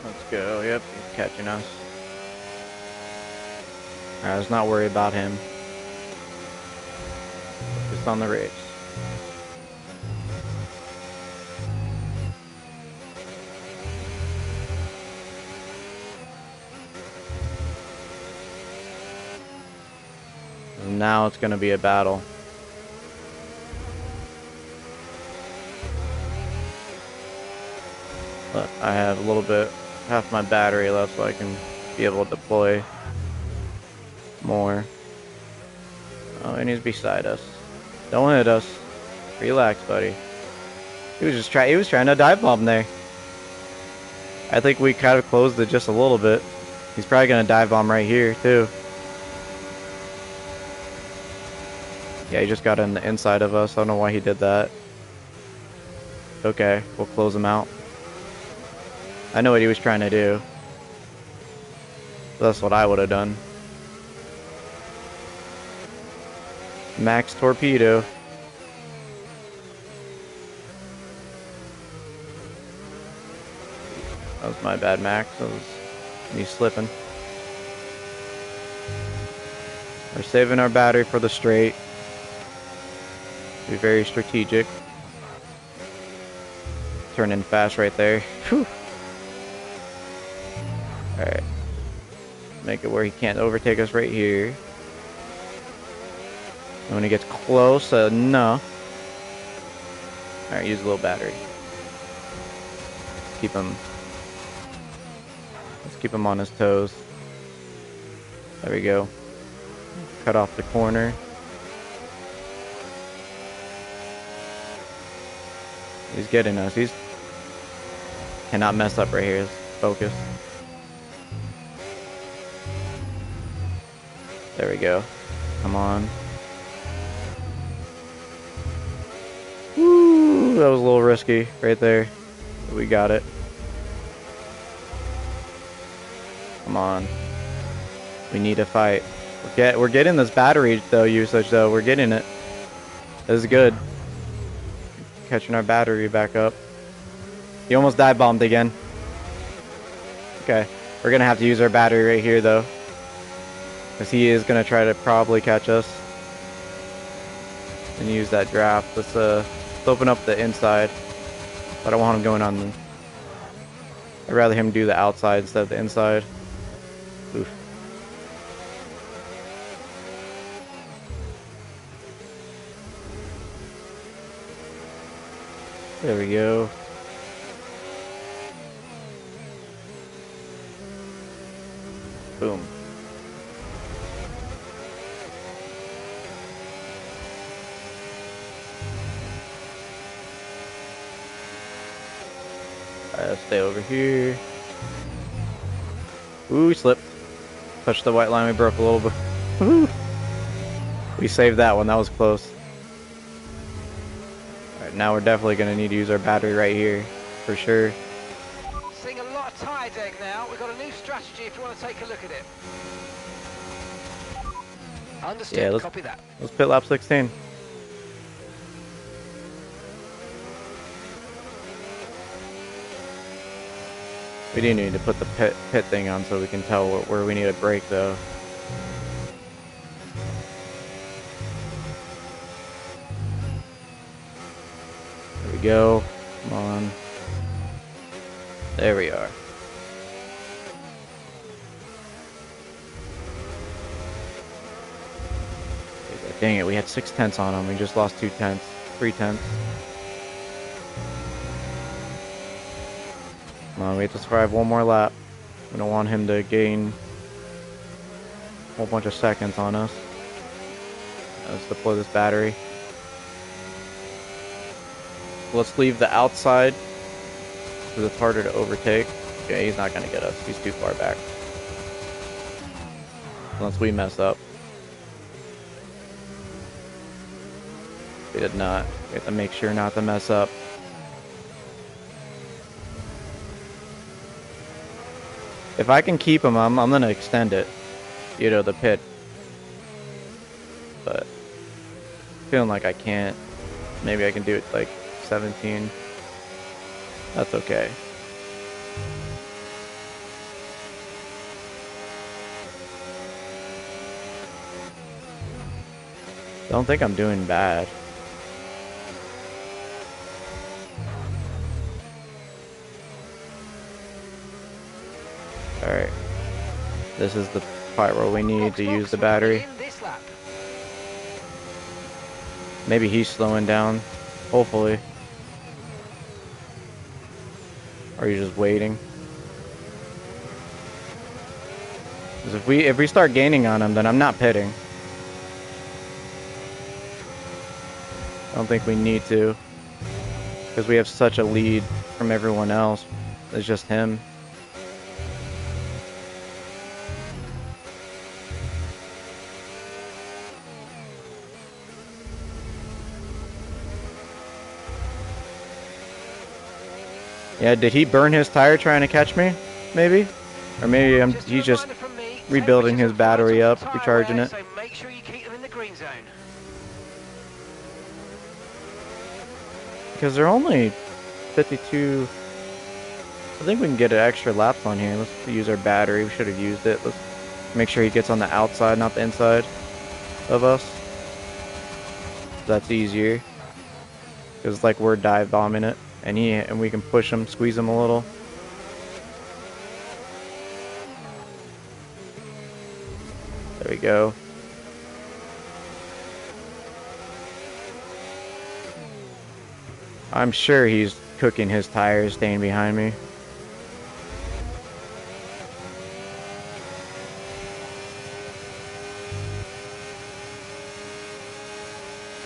Let's go. Yep, he's catching us. Alright, let's not worry about him. Focus on the race. And now it's going to be a battle. But I have a little bit, half my battery left, so I can be able to deploy more. Oh, and he's beside us. Don't hit us. Relax, buddy. He was trying to dive bomb there. I think we kind of closed it just a little bit. He's probably gonna dive bomb right here too. Yeah, he just got in the inside of us. I don't know why he did that. Okay, we'll close him out. I know what he was trying to do. That's what I would have done. Max torpedo. That was my bad, Max. That was me slipping. We're saving our battery for the straight. Be very strategic. Turn in fast right there. Whew. Alright. Make it where he can't overtake us right here. And when he gets close enough. Alright, use a little battery. Let's keep him on his toes. There we go. Cut off the corner. He's getting us. He's cannot mess up right here. Let's focus. There we go. Come on. Woo! That was a little risky right there. But we got it. Come on. We need to fight. We're getting this battery though usage though. We're getting it. This is good. Catching our battery back up. He almost dive bombed again. Okay. We're gonna have to use our battery right here though. Because he is gonna try to probably catch us. and use that draft. Let's open up the inside. I don't want him going on the... I'd rather him do the outside instead of the inside. Oof. There we go. Boom. Alright, let's stay over here. Ooh, we slipped. Touched the white line, we broke a little bit. Ooh. We saved that one, that was close. Alright, now we're definitely going to need to use our battery right here, for sure. Seeing a lot of tire deck now. We've got a new strategy if you want to take a look at it. Understood, Yeah, copy that. Let's pit lap 16. We do need to put the pit thing on so we can tell where we need a brake though. There we go. Come on. There we are. Dang it, we had 6 tenths on him. We just lost 2 tenths. 3 tenths. Come on, we have to survive one more lap. We don't want him to gain a whole bunch of seconds on us. Let's deploy this battery. Let's leave the outside because it's harder to overtake. Okay, he's not going to get us. He's too far back. Unless we mess up. We did not. We have to make sure not to mess up. If I can keep him, I'm going to extend it. You know, the pit. But feeling like I can't. Maybe I can do it like 17. That's okay. Don't think I'm doing bad. Alright. This is the part where we need to use the battery. Maybe he's slowing down. Hopefully. Or you're just waiting. Because if we start gaining on him, then I'm not pitting. I don't think we need to. Because we have such a lead from everyone else. It's just him. Yeah, did he burn his tire trying to catch me? Maybe? Or maybe he's just rebuilding his battery up, recharging it. So make sure you keep them in the green zone. Because they're only 52. I think we can get an extra laps on here. Let's use our battery. We should have used it. Let's make sure he gets on the outside, not the inside of us. That's easier. Because like we're dive bombing it. And we can push him, squeeze him a little. There we go. I'm sure he's cooking his tires staying behind me.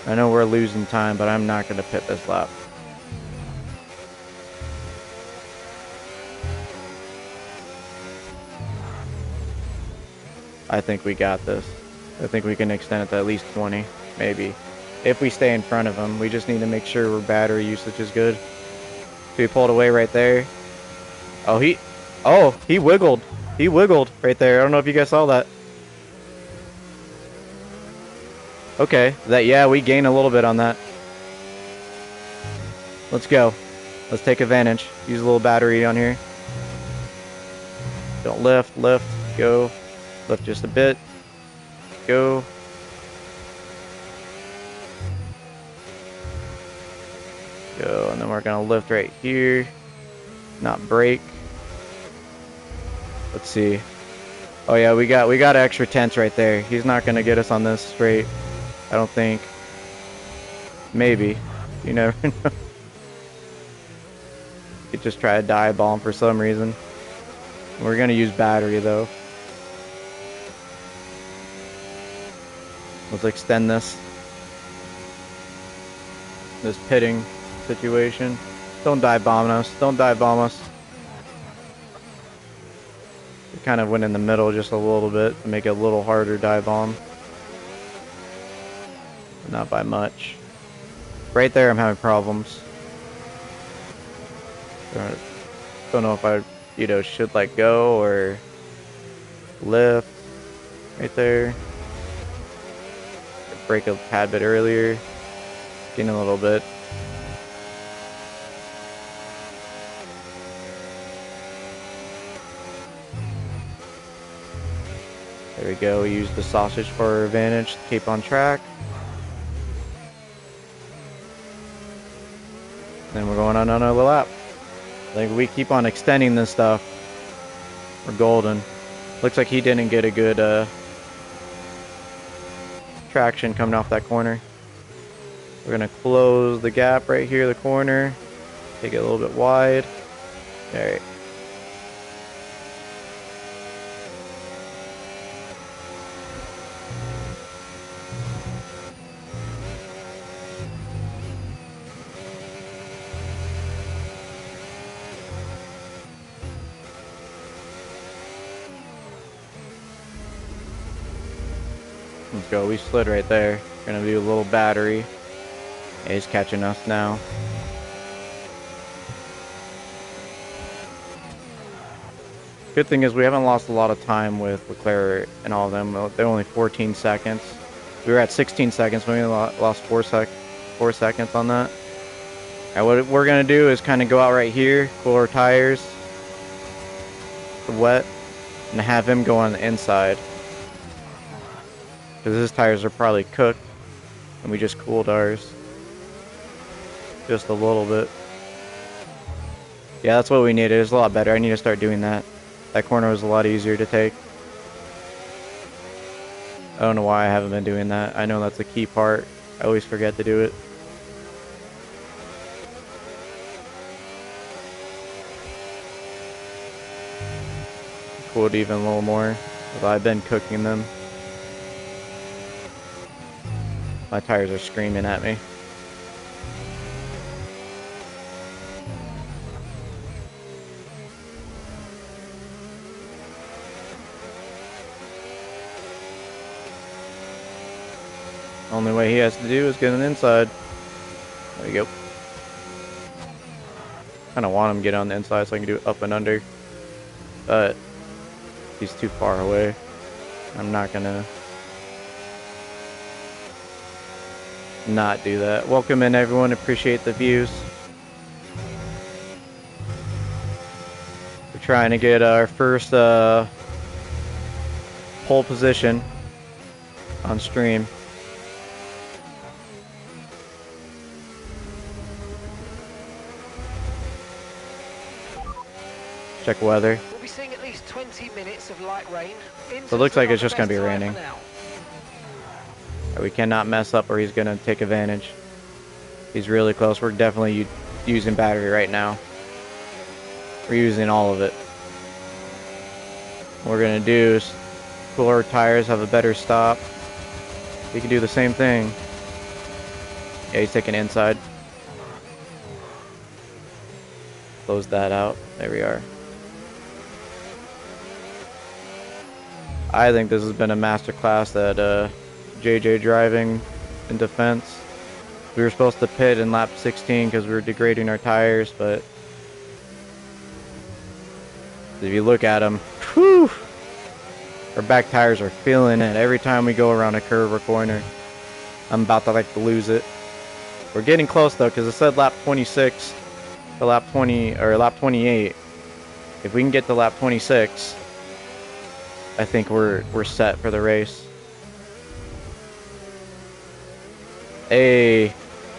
I know we're losing time, but I'm not going to pit this lap. I think we got this. I think we can extend it to at least 20, maybe. If we stay in front of him, we just need to make sure our battery usage is good. So he pulled away right there. Oh, he wiggled. He wiggled right there. I don't know if you guys saw that. Okay, yeah, we gain a little bit on that. Let's go. Let's take advantage. Use a little battery on here. Don't lift, go. Lift just a bit. Go. Go, and then we're gonna lift right here, not brake. Let's see. Oh yeah, we got extra tenths right there. He's not gonna get us on this straight, I don't think. Maybe. You never know. Could just try to dive bomb for some reason. We're gonna use battery though. Let's extend this pitting situation. Don't dive bomb us. Don't dive bomb us. We kind of went in the middle just a little bit to make it a little harder dive bomb. But not by much. Right there I'm having problems. Don't know if I, should let go or lift. Right there. Brake a tad bit earlier. Getting a little bit. There we go. We use the sausage for our advantage to keep on track. Then we're going on another lap. I think we keep on extending this stuff. We're golden. Looks like he didn't get a good traction coming off that corner. We're gonna close the gap right here, the corner. Take it a little bit wide. Alright. Let's go. We slid right there. Gonna do a little battery. Yeah, he's catching us now. Good thing is we haven't lost a lot of time with Leclerc and all of them. They're only 14 seconds. We were at 16 seconds. We only lost 4 seconds on that. And what we're gonna do is kind of go out right here, cool our tires, wet, and have him go on the inside. Because his tires are probably cooked, and we just cooled ours. Just a little bit. Yeah, that's what we needed. It's a lot better. I need to start doing that. That corner was a lot easier to take. I don't know why I haven't been doing that. I know that's the key part. I always forget to do it. Cooled even a little more. But I've been cooking them. My tires are screaming at me. Only way he has to do is get an inside. There we go. Kind of want him to get on the inside so I can do up and under. But he's too far away. I'm not gonna not do that. Welcome in everyone, appreciate the views. We're trying to get our first pole position on stream. Check weather. We'll be seeing at least 20 minutes of light rain. So it looks like it's just going to be raining. We cannot mess up or he's going to take advantage. He's really close. We're definitely using battery right now. We're using all of it. What we're going to do is cool our tires, have a better stop. We can do the same thing. Yeah, he's taking inside. Close that out. There we are. I think this has been a masterclass at JJ driving in defense. We were supposed to pit in lap 16 because we were degrading our tires, but if you look at them, whew, our back tires are feeling it every time we go around a curve or corner. I'm about to lose it. We're getting close though, because it said lap 26 to lap 20 or lap 28. If we can get to lap 26, I think we're set for the race. Hey,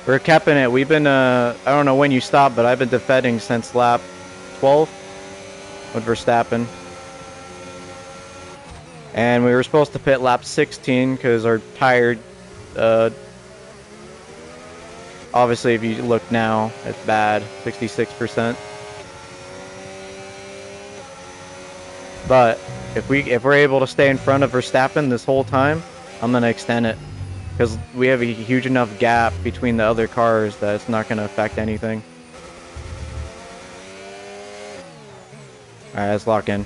We're capping it. We've been, I don't know when you stopped, but I've been defending since lap 12 with Verstappen. And we were supposed to pit lap 16 because our tire, obviously if you look now, it's bad, 66%. But if we're able to stay in front of Verstappen this whole time, I'm gonna extend it. Because we have a huge enough gap between the other cars that it's not going to affect anything. Alright, let's lock in.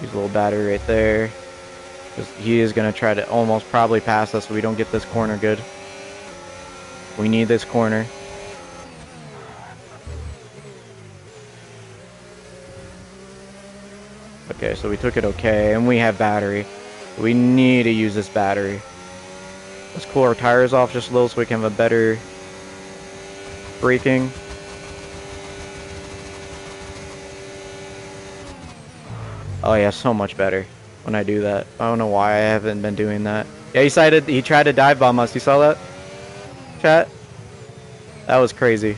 Use a little battery right there. Because he is going to try to almost probably pass us so we don't get this corner good. We need this corner. Okay, so we took it okay. And we have battery. We need to use this battery. Let's cool our tires off just a little so we can have a better braking. Oh yeah, so much better when I do that. I don't know why I haven't been doing that. Yeah, he tried to dive bomb us. You saw that? Chat? That was crazy.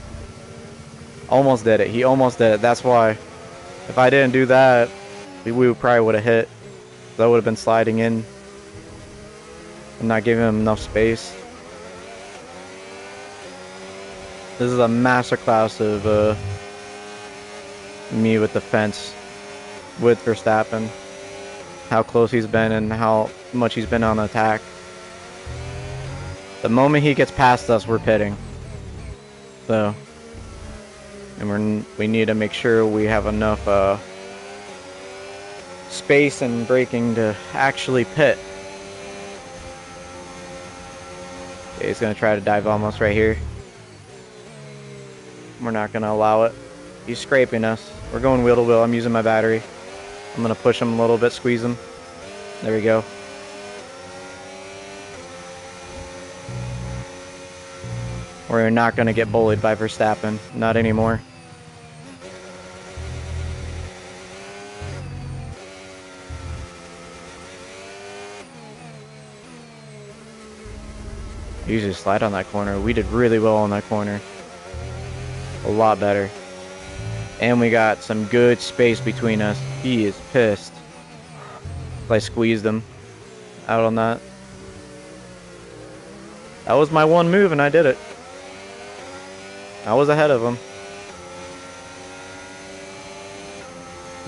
Almost did it. He almost did it. That's why. If I didn't do that, we probably would have hit. That would have been sliding in. And not giving him enough space. This is a masterclass of me with the fence with Verstappen. How close he's been and how much he's been on attack. The moment he gets past us, we're pitting. So, and we need to make sure we have enough space and braking to actually pit. Okay, he's gonna try to dive almost right here. We're not gonna allow it. He's scraping us. We're going wheel to wheel. I'm using my battery. I'm gonna push him a little bit, squeeze him. There we go. We're not gonna get bullied by Verstappen. Not anymore. Usually slide on that corner. We did really well on that corner. A lot better. And we got some good space between us. He is pissed. I squeezed him out on that. That was my one move and I did it. I was ahead of him.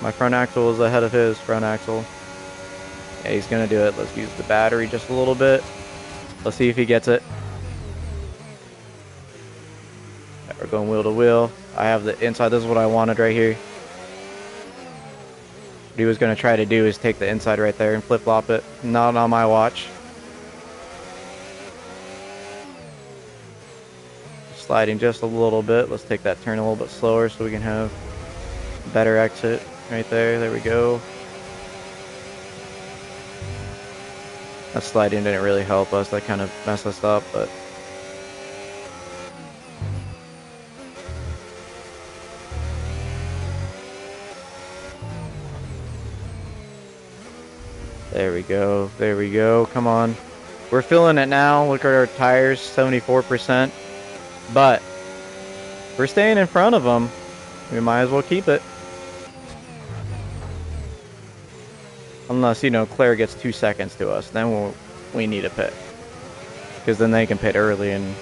My front axle was ahead of his front axle. Yeah, he's gonna do it. Let's use the battery just a little bit. Let's see if he gets it. Right, we're going wheel to wheel. I have the inside. This is what I wanted right here. What he was going to try to do is take the inside right there and flip-flop it. Not on my watch. Sliding just a little bit. Let's take that turn a little bit slower so we can have a better exit right there. There we go. That sliding didn't really help us. That kind of messed us up, but there we go. There we go. Come on. We're feeling it now. Look at our tires, 74%. But we're staying in front of them. We might as well keep it. Unless, you know, Claire gets 2 seconds to us. Then we need a pit. Because then they can pit early and...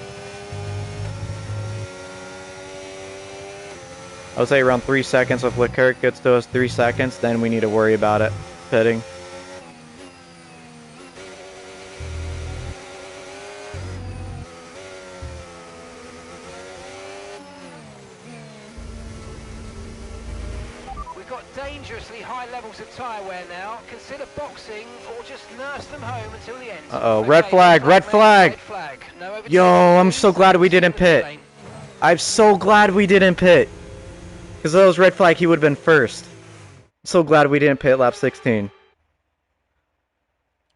I would say around 3 seconds. If Leclerc gets to us 3 seconds, then we need to worry about it. Pitting. Dangerously high levels of tyre wear now. Consider boxing or just nurse them home until the end. Uh-oh, red flag, red flag! No, yo, I'm so glad we didn't pit. I'm so glad we didn't pit. Because if that was red flag, he would have been first. So glad we didn't pit lap 16.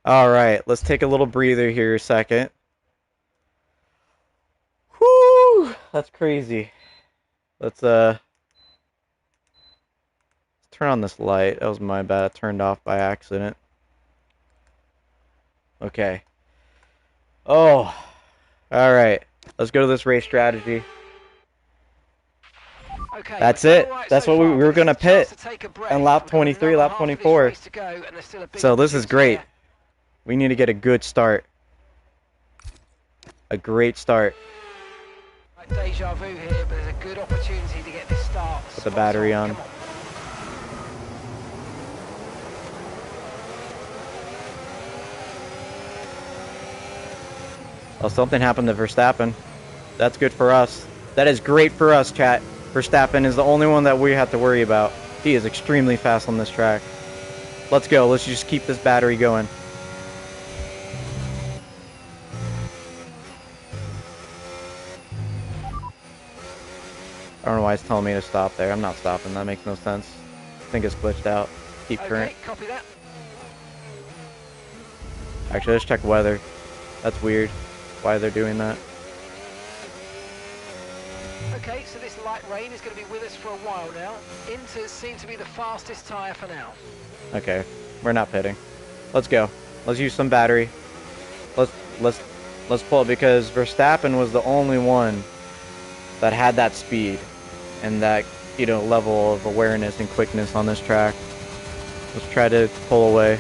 Alright, let's take a little breather here a second. Whoo! That's crazy. Let's turn on this light. That was my bad. I turned off by accident. Okay. Oh. All right, let's go to this race strategy. Okay, That's it. right That's so what we far, were going to pit on lap We've got 23, another lap half of this 24. race to go, and there's still a big So this is opportunity great. here. We need to get a good start. A great start. Like deja vu here, but there's a good opportunity to get this start. Put the battery on. Come on. Well, something happened to Verstappen. That's good for us. That is great for us, chat. Verstappen is the only one that we have to worry about. He is extremely fast on this track. Let's go. Let's just keep this battery going. I don't know why it's telling me to stop there. I'm not stopping. That makes no sense. I think it's glitched out. Keep current. Copy that. Actually, let's check weather. That's weird. Why they're doing that. Okay, so this light rain is going to be with us for a while now. Inters seem to be the fastest tyre for now. Okay, we're not pitting. Let's go. Let's use some battery. Let's pull it because Verstappen was the only one that had that speed and that, you know, level of awareness and quickness on this track. Let's try to pull away.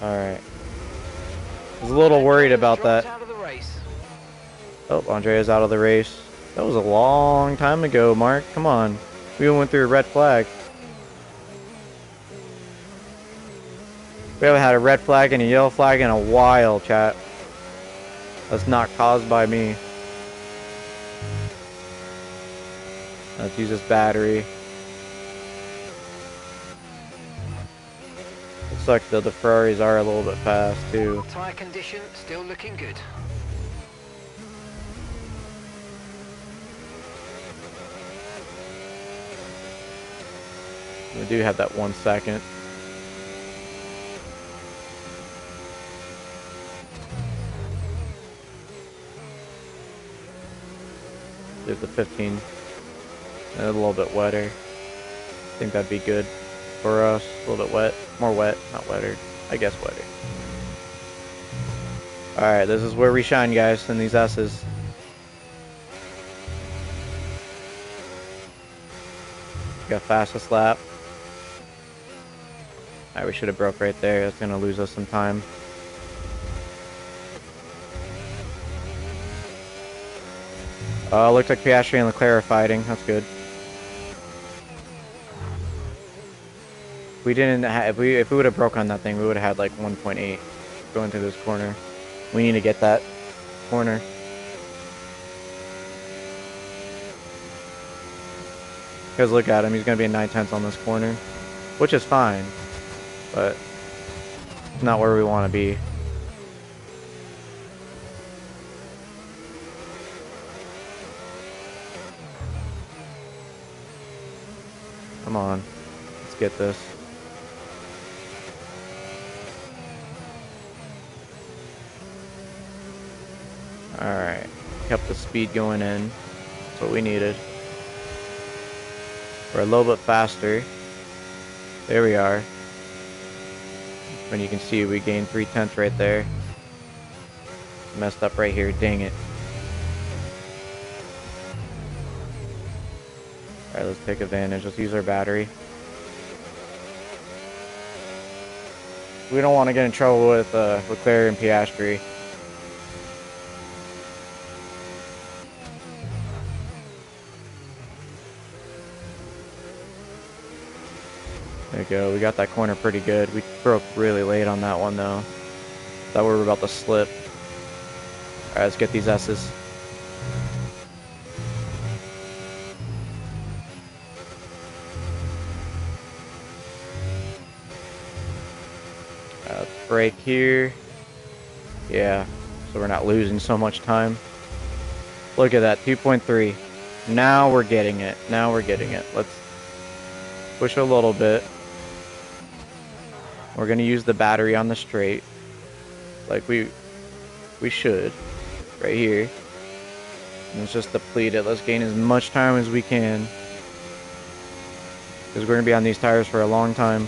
Alright. I was a little worried about that. Oh, Andrea's out of the race. That was a long time ago, Mark. Come on. We went through a red flag. We haven't had a red flag and a yellow flag in a while, chat. That's not caused by me. Let's use this battery. It sucks though, the Ferraris are a little bit fast too. Tyre condition still looking good. We do have that 1 second. There's the 15. And a little bit wetter. I think that'd be good for us. A little bit wet. More wet, not wetter. I guess wetter. Alright, this is where we shine, guys, in these S's. Got fastest lap. Alright, we should have broke right there. That's gonna lose us some time. Looks like Piastri and Leclerc are fighting. That's good. We didn't have, if we would have broke on that thing, we would have had like 1.8 going through this corner. We need to get that corner. Because look at him, he's going to be a 9/10 on this corner, which is fine, but it's not where we want to be. Come on, let's get this. Alright, kept the speed going in. That's what we needed. We're a little bit faster. There we are. When you can see, we gained 3/10 right there. Messed up right here, dang it. Alright, let's take advantage. Let's use our battery. We don't want to get in trouble with Leclerc and Piastri. There we go. We got that corner pretty good. We broke really late on that one, though. Thought we were about to slip. Alright, let's get these S's. Let's brake here. Yeah, so we're not losing so much time. Look at that, 2.3. Now we're getting it. Now we're getting it. Let's push a little bit. We're going to use the battery on the straight. Like we should. Right here. And let's just deplete it. Let's gain as much time as we can. Because we're going to be on these tires for a long time.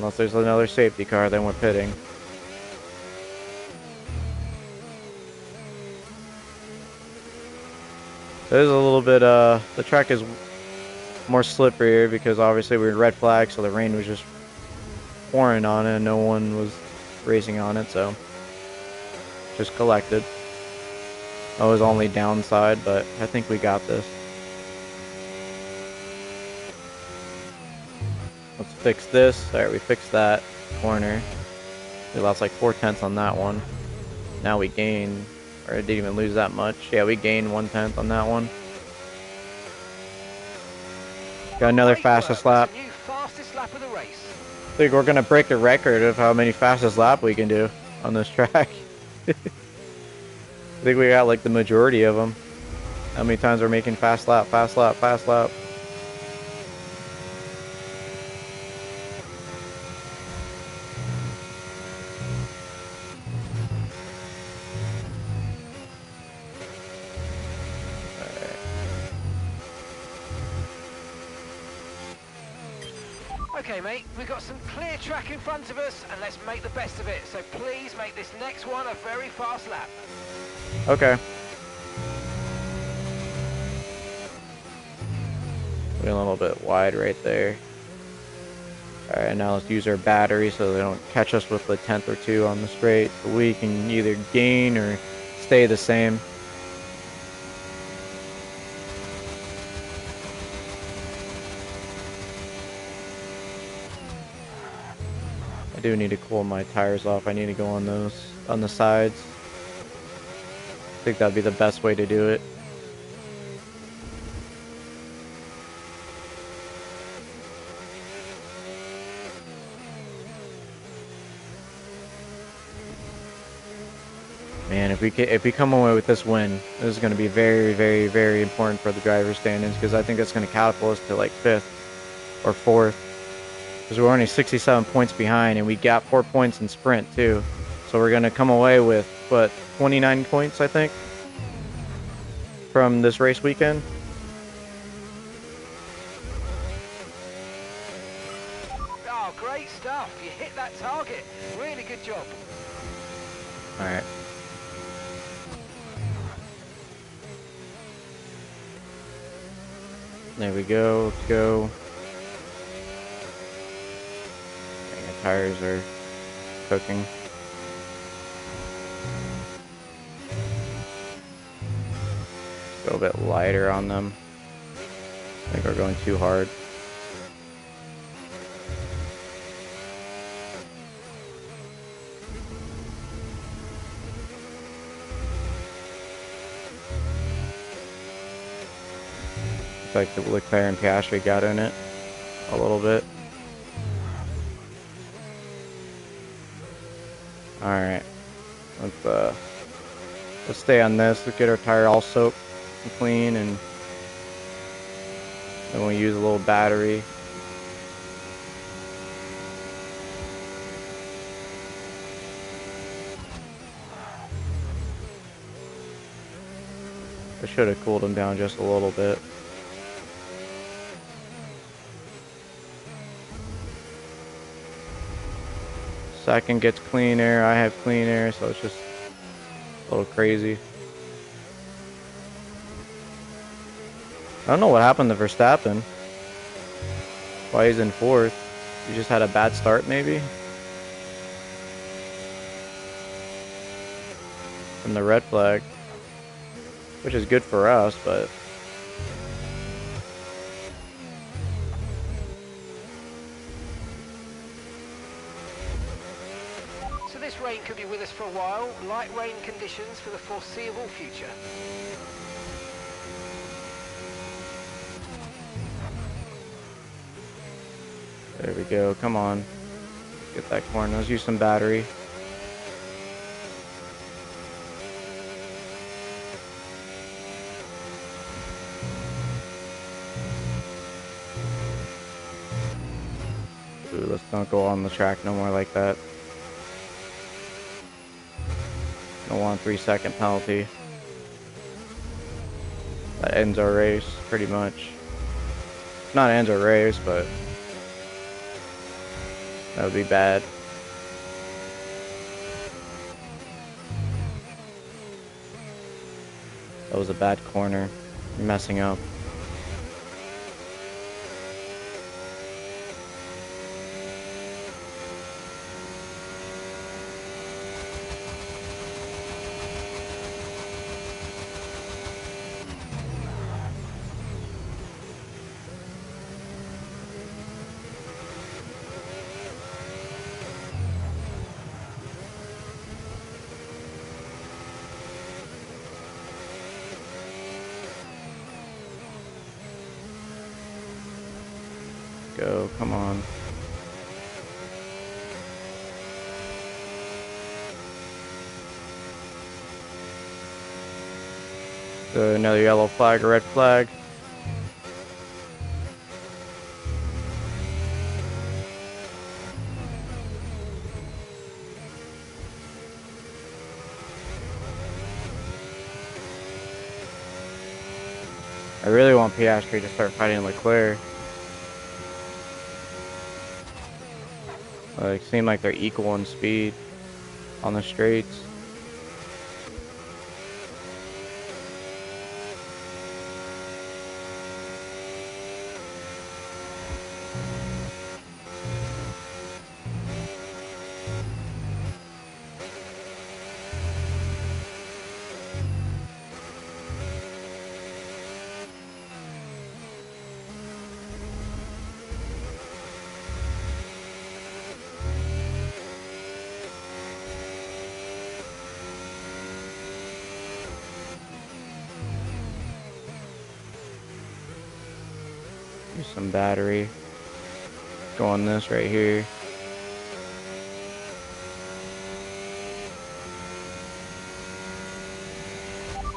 Unless there's another safety car, then we're pitting. There's a little bit, the track is more slippery because obviously we were red flag, so the rain was just pouring on it and no one was racing on it, so just collected. That was only downside, but I think we got this. Let's fix this. Alright, we fixed that corner. We lost like 4/10 on that one. Now we gain, or I didn't even lose that much. Yeah, we gained 1/10 on that one. Got another fastest lap. New fastest lap of the race. I think we're gonna break the record of how many fastest lap we can do on this track. I think we got like the majority of them. How many times we're making fast lap, fast lap, fast lap. Okay, mate, we've got some clear track in front of us, and let's make the best of it. So please make this next one a very fast lap. Okay. We're a little bit wide right there. Alright, now let's use our battery so they don't catch us with a 10th or 2 on the straight. So we can either gain or stay the same. I do need to cool my tires off. I need to go on those, on the sides. I think that'd be the best way to do it. Man, if we come away with this win, this is going to be very, very, very important for the driver's standings because I think that's going to catapult us to like 5th or 4th. Because we're only 67 points behind, and we got 4 points in sprint too. So we're going to come away with, what, 29 points, I think, from this race weekend. Oh, great stuff. You hit that target. Really good job. All right. There we go. Let's go. The tires are cooking. Go a bit lighter on them. I think we're going too hard. Looks like the Leclerc and Piastri got in it a little bit. Alright. Let's stay on this. Let's get our tire all soaked and clean, and then we'll use a little battery. I should have cooled them down just a little bit. Second gets clean air, I have clean air, so it's just a little crazy. I don't know what happened to Verstappen. Why he's in 4th. He just had a bad start, maybe? From the red flag. Which is good for us, but... So this rain could be with us for a while. Light rain conditions for the foreseeable future. There we go, come on. Get that corn, let's use some battery. Ooh, let's not go on the track no more like that. Don't want 3-second penalty. That ends our race, pretty much. Not ends our race, but That would be bad. That was a bad corner. You're messing up. Go, come on. So another yellow flag or red flag. I really want Piastri to start fighting Leclerc. Like, seem like they're equal in speed on the straights. Use some battery. Go on this right here.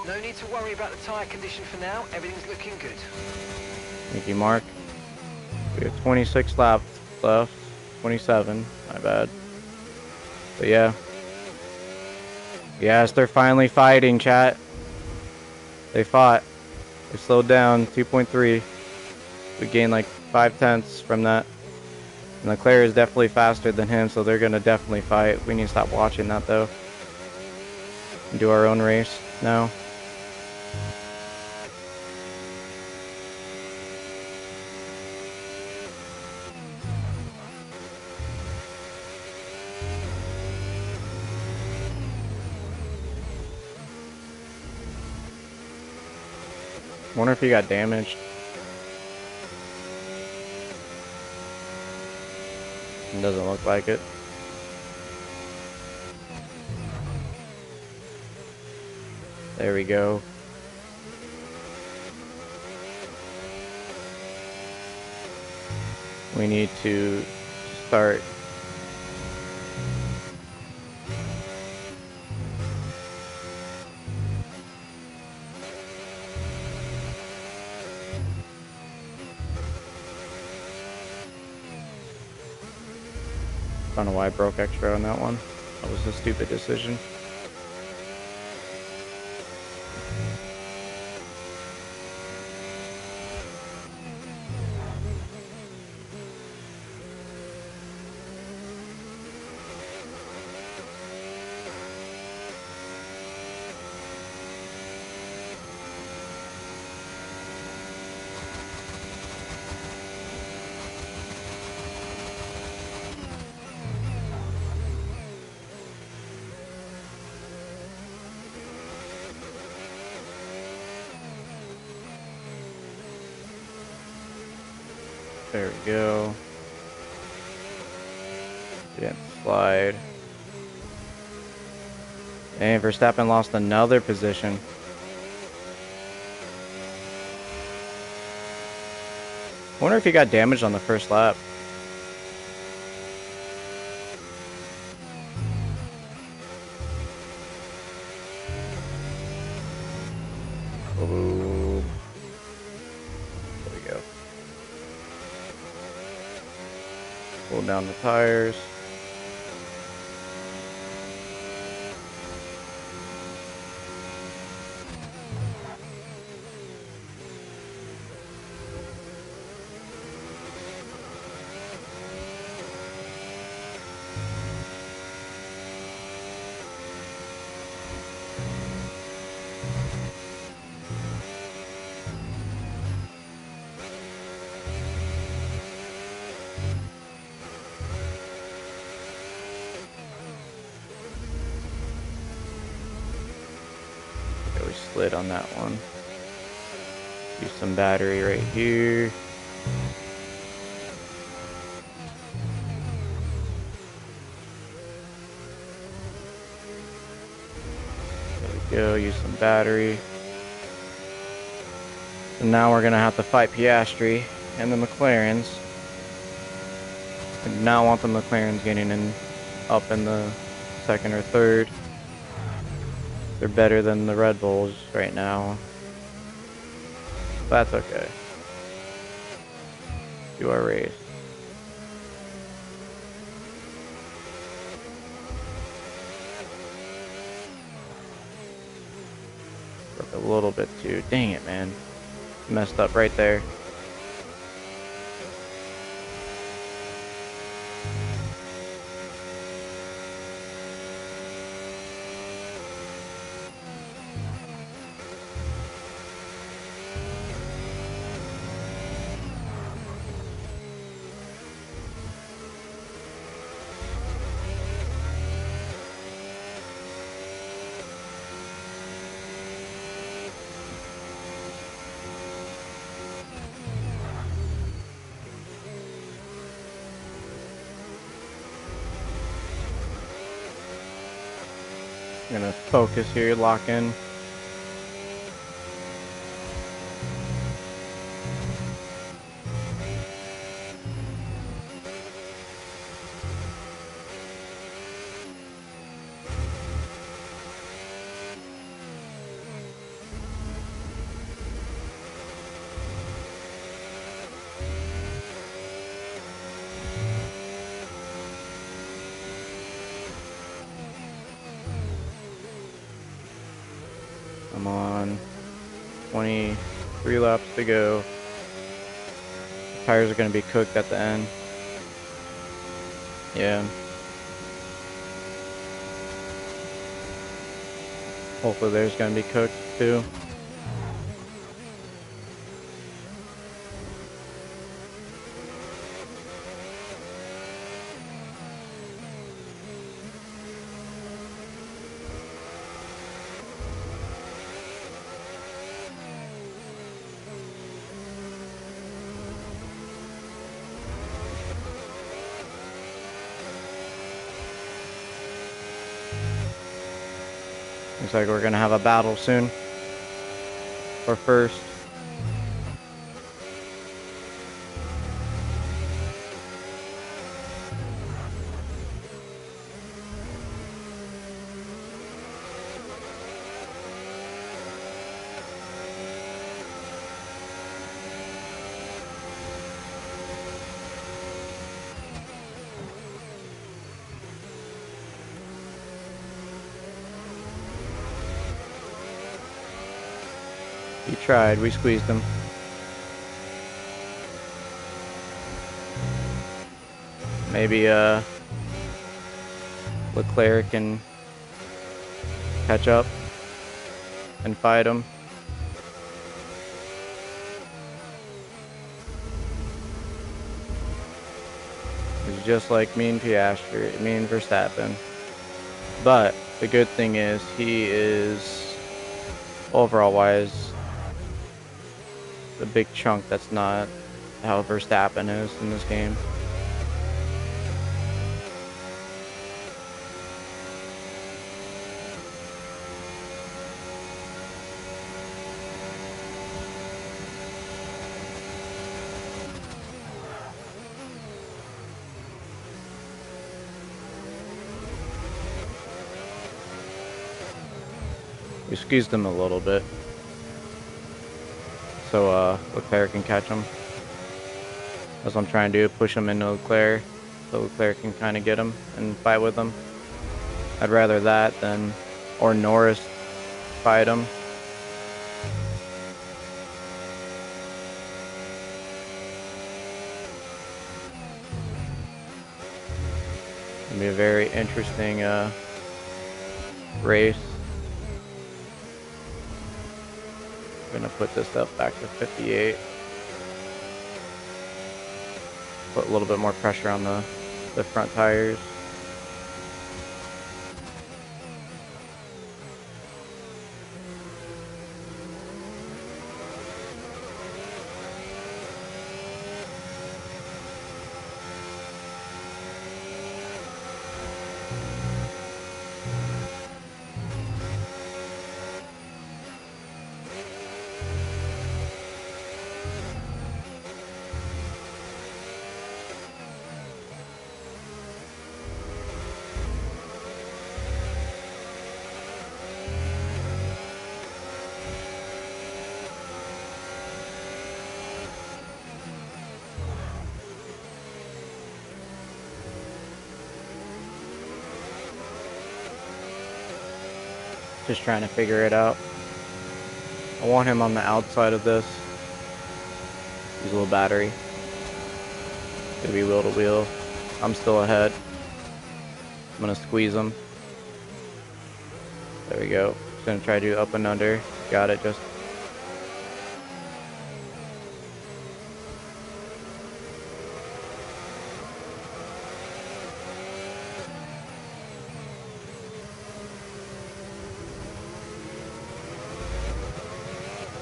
No need to worry about the tyre condition for now. Everything's looking good. Thank you, Mark. We have 26 laps left. 27. My bad. But yeah. Yes, they're finally fighting, chat. They fought. They slowed down 2.3. We gained like 5/10 from that. And Leclerc is definitely faster than him, so they're going to definitely fight. We need to stop watching that, though. And do our own race now. Wonder if he got damaged. It doesn't look like it. There we go. We need to start I don't know why I broke extra on that one. That was a stupid decision. There we go. Didn't slide. And Verstappen lost another position. I wonder if he got damaged on the first lap. Oh. There we go. Pull down the tires. slid on that one. Use some battery right here. There we go, use some battery. And now we're gonna have to fight Piastri and the McLarens. I do not want the McLarens getting up in the second or third. They're better than the Red Bulls right now. That's okay. Do our race. Work a little bit too. Dang it, man. Messed up right there. I'm gonna focus here, lock in. I'm on 23 laps to go. The tires are going to be cooked at the end. Yeah. Hopefully there's going to be cooked too. Looks like we're gonna have a battle soon for first. He tried, we squeezed him. Maybe Leclerc can catch up and fight him. He's just like me and Piastri, me and Verstappen. But the good thing is he is overall wise the big chunk that's not how Verstappen is in this game. We squeezed him a little bit, so Leclerc can catch him. That's what I'm trying to do, push him into Leclerc, so Leclerc can kind of get him and fight with him. I'd rather that than, or Norris fight him. It'll be a very interesting race. Gonna put this up back to 58. Put a little bit more pressure on the front tires. Just trying to figure it out. I want him on the outside of this. Use a little battery. Gonna be wheel to wheel. I'm still ahead. I'm gonna squeeze him. There we go. Just gonna try to do up and under. Got it. Just.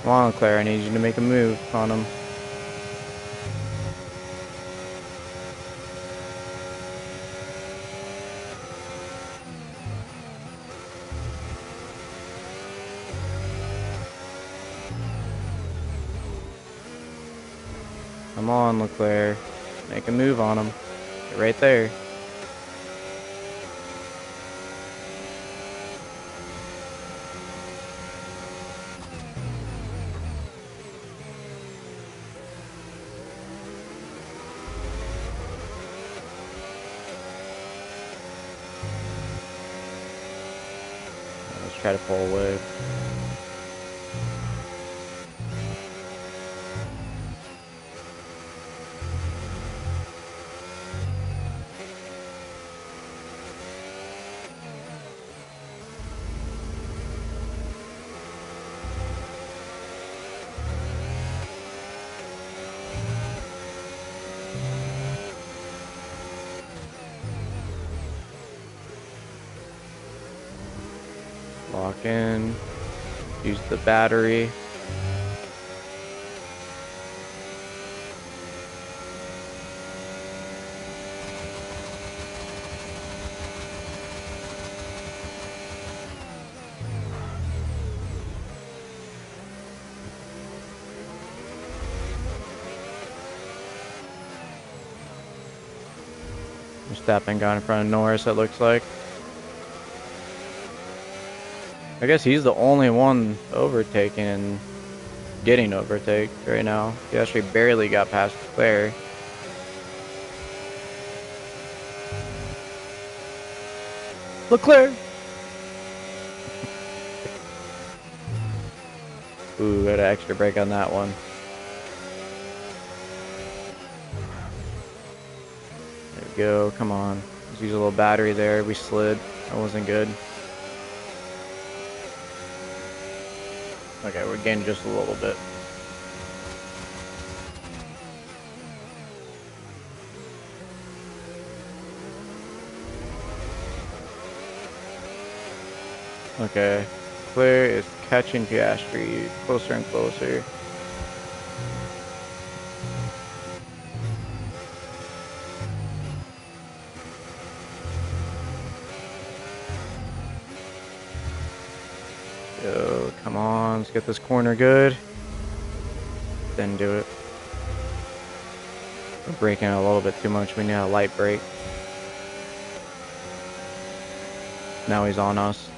Come on, Claire. I need you to make a move on him. Come on, Leclerc. Make a move on him. Get right there. Let's try to pull away. Lock in. Use the battery. Verstappen got in front of Norris, it looks like. I guess he's the only one overtaking and getting overtaken right now. He actually barely got past Claire. Leclerc! Ooh, got an extra brake on that one. There we go, come on. Let's use a little battery there. We slid. That wasn't good. Okay, we're getting just a little bit. Okay, Claire is catching Piastri closer and closer. Yo, come on, let's get this corner good. Then do it. We're braking a little bit too much. We need a light brake. Now he's on us.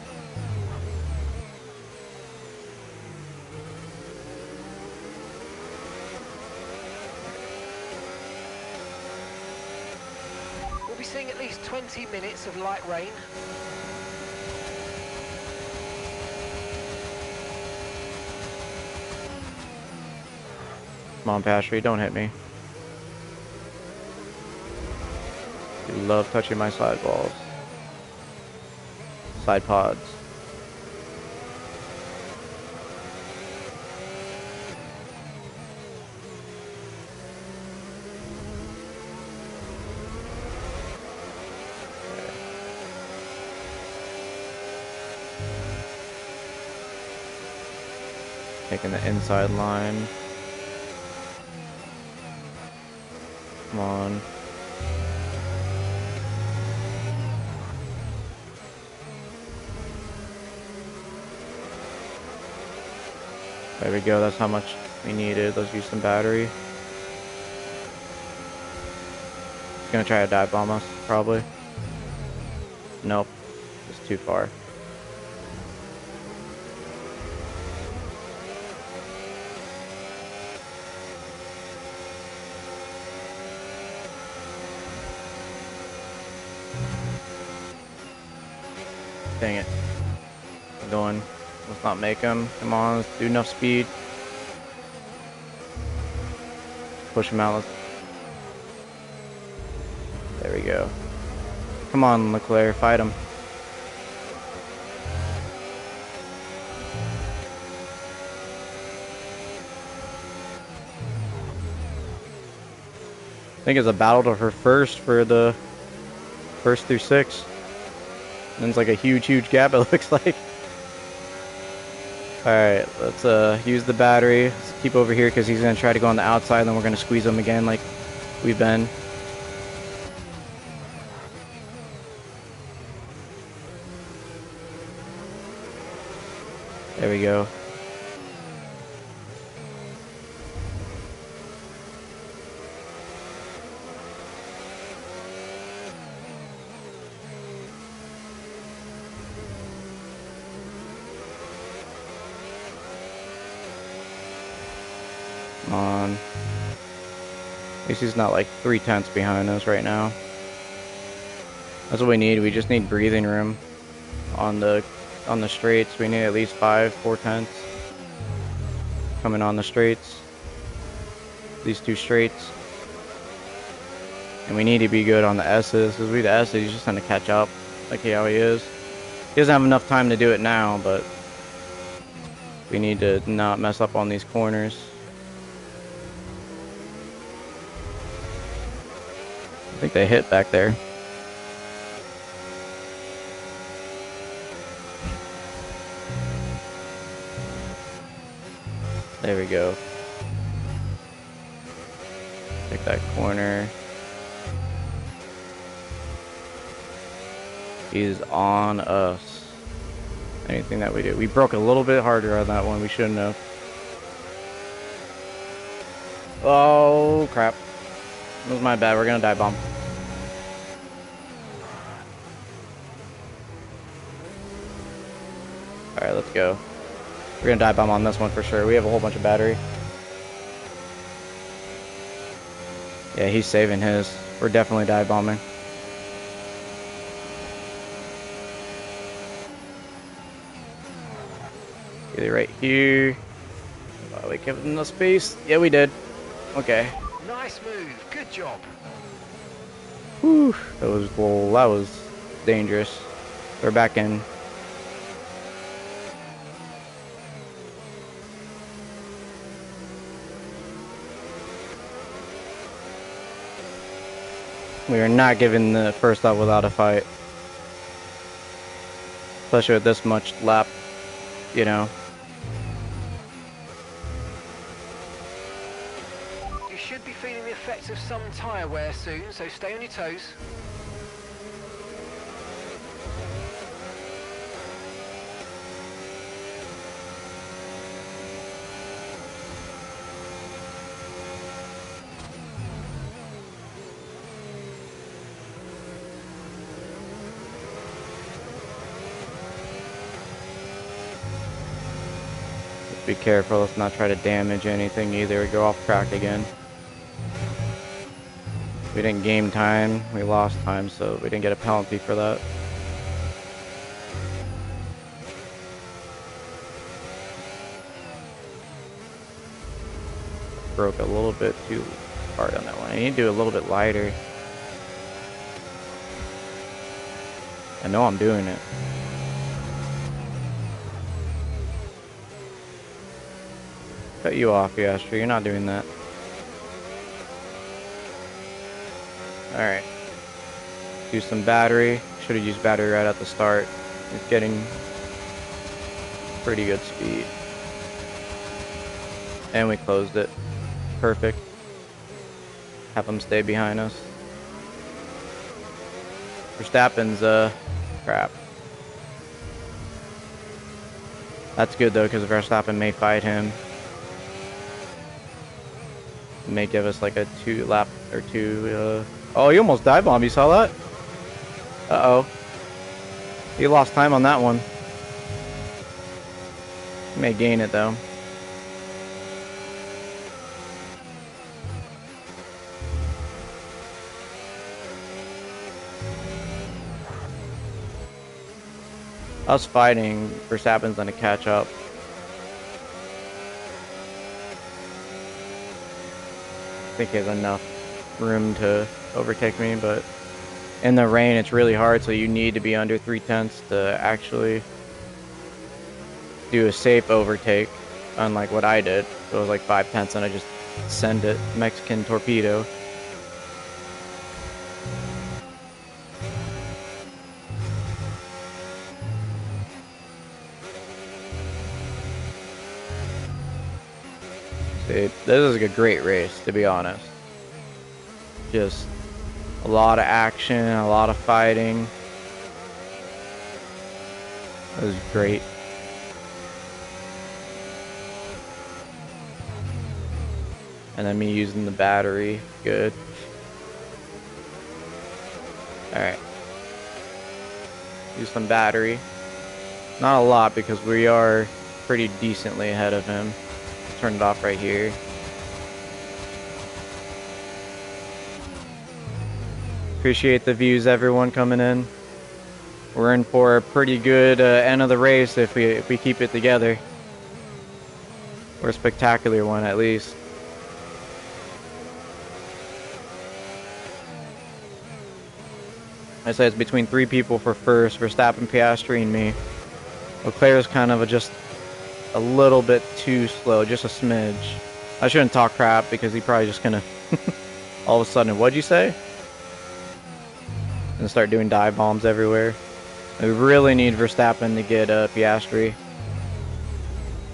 We'll be seeing at least 20 minutes of light rain. Come on, Piastri, don't hit me. You love touching my side walls. Side pods. Taking the inside line. Come on. There we go, that's how much we needed. Let's use some battery. He's gonna try to dive bomb us, probably. Nope, it's too far. Dang it. Going. Let's not make him. Come on, let's do enough speed. Push him out. There we go. Come on, Leclerc, fight him. I think it's a battle to her first for the first through 6. And it's like a huge gap, it looks like. Alright, let's use the battery. Let's keep over here because he's going to try to go on the outside, and then we're going to squeeze him again like we've been. There we go. Come on. At least he's not like 3/10 behind us right now. That's what we need. We just need breathing room on the straights. We need at least 4/10 coming on the straights. These 2 straights. And we need to be good on the S's, because the S's, he's just trying to catch up like how he is. He doesn't have enough time to do it now, but we need to not mess up on these corners. I think they hit back there. There we go. Take that corner. He's on us. Anything that we do. We broke a little bit harder on that one. We shouldn't have. Oh, crap. That was my bad. We're going to dive bomb. Alright, let's go. We're going to dive bomb on this one for sure. We have a whole bunch of battery. Yeah, he's saving his. We're definitely dive bombing. Either right here. Oh, we kept enough space. Yeah, we did. Okay. Nice move. Good job. Whew. That was dangerous. They're back in. We are not giving the first up without a fight. Especially with this much lap, you know. You should be feeling the effects of some tyre wear soon, so stay on your toes. Be careful, let's not try to damage anything either. We go off track again. We didn't gain time, we lost time, so we didn't get a penalty for that. Broke a little bit too hard on that one. I need to do a little bit lighter. I know I'm doing it. Cut you off, Yastra. You're not doing that. Alright. Use some battery. Should have used battery right at the start. It's getting pretty good speed. And we closed it. Perfect. Have them stay behind us. Verstappen's, crap. That's good though, because Verstappen may fight him. May give us like a 2 lap or 2. Oh, he almost dive bombed. You saw that? Uh-oh. He lost time on that one. He may gain it though. Us fighting, Verstappen's gonna catch up. I think he has enough room to overtake me, but in the rain it's really hard, so you need to be under 3/10 to actually do a safe overtake, unlike what I did. So it was like 5/10 and I just send it Mexican torpedo. See, this is a great race, to be honest. Just a lot of action, a lot of fighting. It was great. And then me using the battery, good. Alright. Use some battery. Not a lot because we are pretty decently ahead of him. Turn it off right here. Appreciate the views, everyone coming in. We're in for a pretty good end of the race if we keep it together. Or a spectacular one at least. I say it's between 3 people for first: Verstappen, Piastri, and me. Leclerc's kind of just a little bit too slow, just a smidge. I shouldn't talk crap because he probably just gonna all of a sudden, what'd you say? And start doing dive bombs everywhere. We really need Verstappen to get Piastri.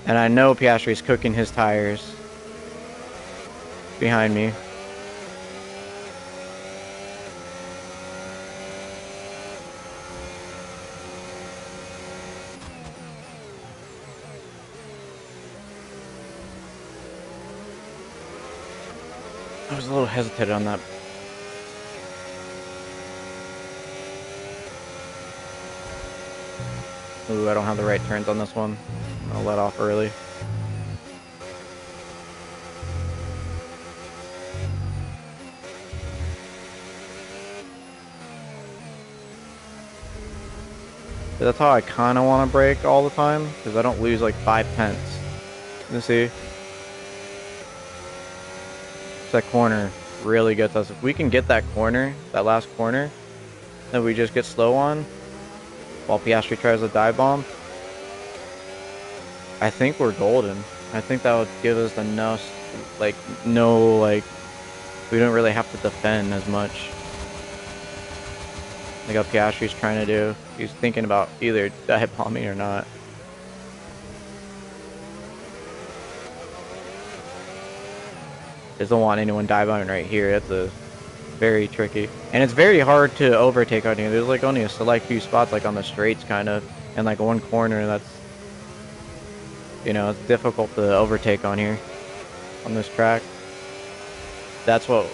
And I know Piastri's cooking his tires behind me. I was a little hesitant on that. Ooh, I don't have the right turns on this one. I'm gonna let off early. But that's how I kind of want to brake all the time, because I don't lose like 5/10. You see? That corner really gets us. If we can get that corner, that last corner, that we just get slow on, while Piastri tries a dive bomb, I think we're golden. I think that would give us enough, like, we don't really have to defend as much. Like what Piastri's trying to do. He's thinking about either dive bombing or not. Just don't want anyone dive bombing right here. That's a very tricky, and it's very hard to overtake on here. There's like only a select few spots, like on the straights, kind of, and like one corner that's, you know, it's difficult to overtake on here, on this track. That's why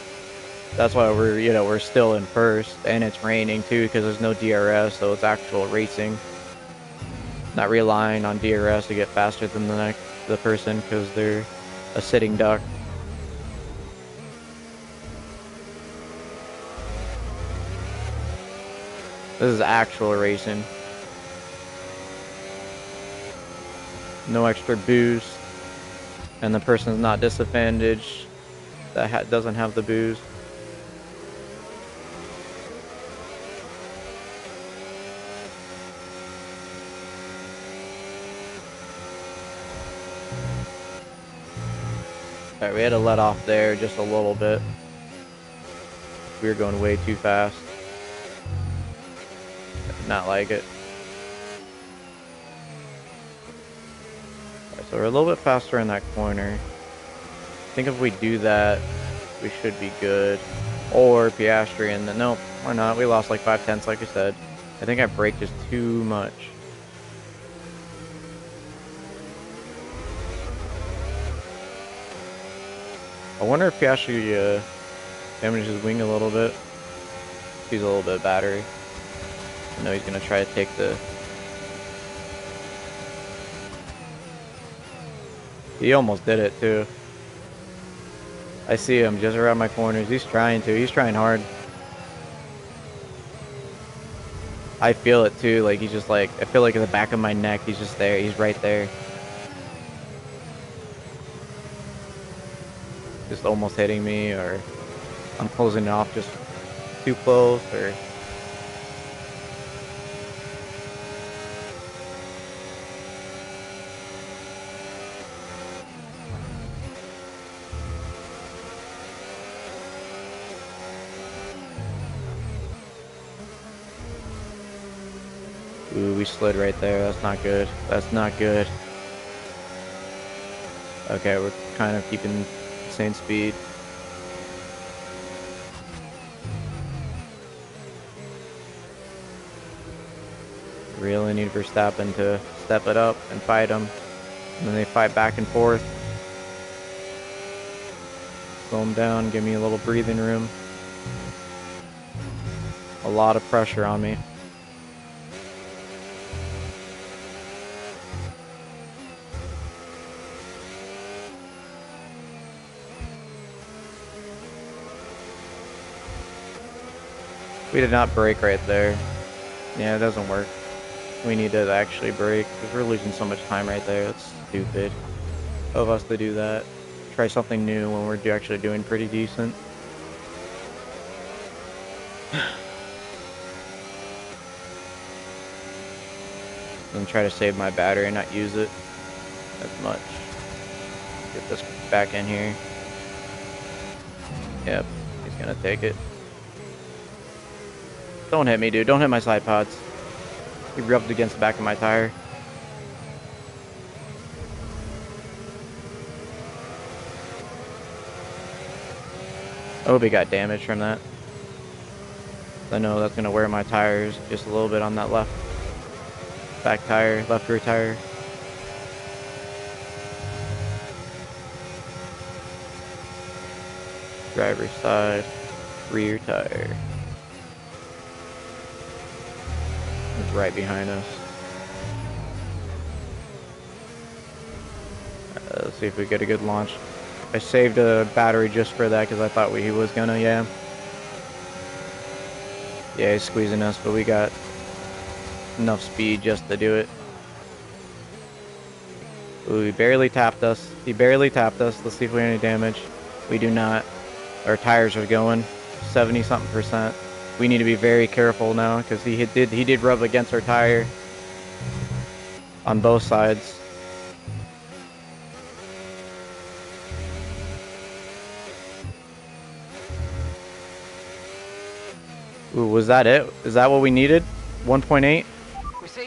we're, you know, we're still in first, and it's raining too because there's no DRS, so it's actual racing. Not relying on DRS to get faster than the person because they're a sitting duck. This is actual racing. No extra boost. And the person's not disadvantaged that doesn't have the boost. Alright, we had to let off there just a little bit. We were going way too fast. Not like it. Right, so we're a little bit faster in that corner. I think if we do that, we should be good. Or Piastri, and then nope, why not? We lost like 5/10, like I said. I think I braked just too much. I wonder if Piastri damages his wing a little bit. He's a little bit of battery. I know he's gonna try to take the. He almost did it too. I see him just around my corners. He's trying to. He's trying hard. I feel it too. Like he's just like, I feel like in the back of my neck, he's just there. He's right there. Just almost hitting me, or I'm closing it off just too close, or ooh, we slid right there. That's not good. That's not good. Okay, we're kind of keeping the same speed. Really need Verstappen to step it up and fight him. And then they fight back and forth. Slow him down, give me a little breathing room. A lot of pressure on me. We did not brake right there. Yeah, it doesn't work. We need to actually brake because we're losing so much time right there. That's stupid of us to do that. Try something new when we're actually doing pretty decent. And try to save my battery and not use it as much. Get this back in here. Yep, he's gonna take it. Don't hit me, dude. Don't hit my side pods. He rubbed against the back of my tire. I hope he got damage from that. I know that's gonna wear my tires just a little bit on that left back tire, left rear tire. Driver's side, rear tire. It's right behind us. Let's see if we get a good launch. I saved a battery just for that because I thought he was gonna, yeah. Yeah, he's squeezing us, but we got enough speed just to do it. Ooh, he barely tapped us. He barely tapped us. Let's see if we have any damage. We do not. Our tires are going 70-something%. We need to be very careful now because he did rub against our tire on both sides. Ooh, was that it? Is that what we needed? 1.8?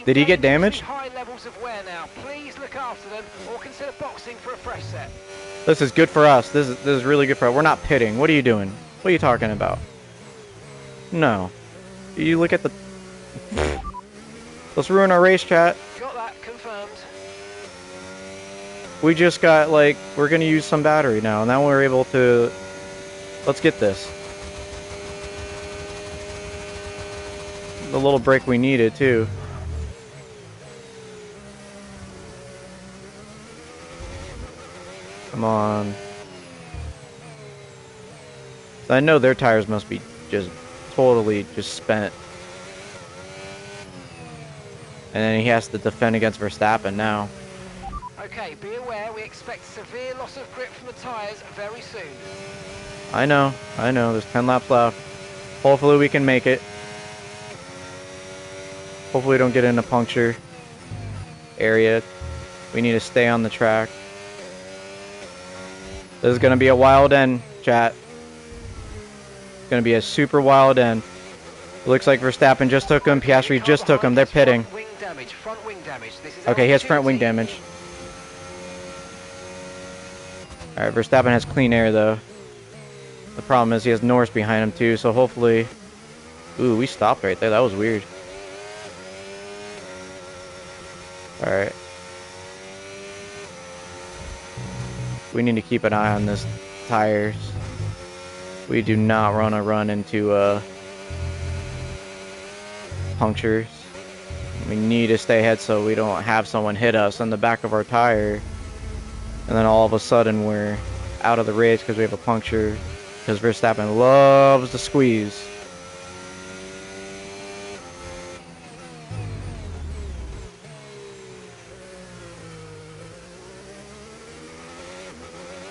Did he get damaged? High levels of wear now. Please look after them or consider boxing for a fresh set. This is good for us. This is really good for us. We're not pitting. What are you doing? What are you talking about? No. You look at the... Let's ruin our race, chat. Got that confirmed. We just got, like, we're going to use some battery now. Now we're able to... Let's get this. The little break we needed, too. Come on. I know their tires must be just totally just spent. And then he has to defend against Verstappen now. Okay, be aware we expect severe loss of grip from the tires very soon. I know. There's 10 laps left. Hopefully we can make it. Hopefully we don't get in a puncture area. We need to stay on the track. This is going to be a wild end, chat. It's going to be a super wild end. It looks like Verstappen just took him. Piastri just took him. They're pitting. Front wing damage. Okay, he has front wing damage. Alright, Verstappen has clean air, though. The problem is he has Norris behind him, too, so hopefully... Ooh, we stopped right there. That was weird. Alright. We need to keep an eye on this tires. We do not want to run into punctures. We need to stay ahead so we don't have someone hit us on the back of our tire. And then all of a sudden we're out of the race because we have a puncture. Because Verstappen loves to squeeze.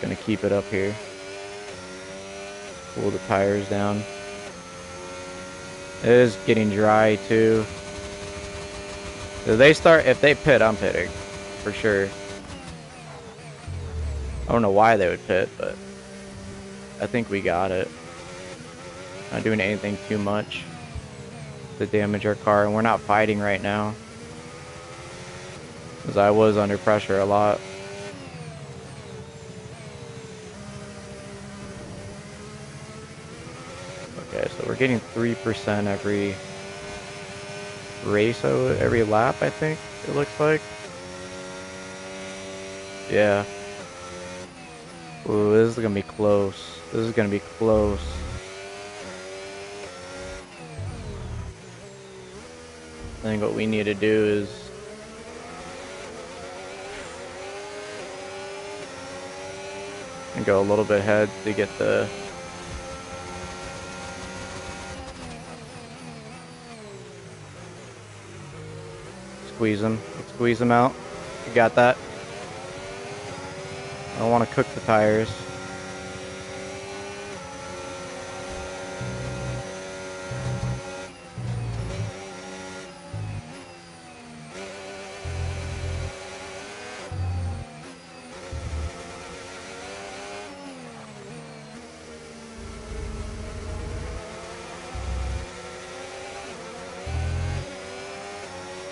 Gonna keep it up here. Pull the tires down. It is getting dry too. If they pit, I'm pitting. For sure. I don't know why they would pit, but I think we got it. Not doing anything too much to damage our car, and we're not fighting right now. Because I was under pressure a lot. Okay, so we're getting 3% every race, every lap, I think it looks like. Yeah. Ooh, this is gonna be close. This is gonna be close. I think what we need to do is go a little bit ahead to get the squeeze them out. You got that. I don't want to cook the tires.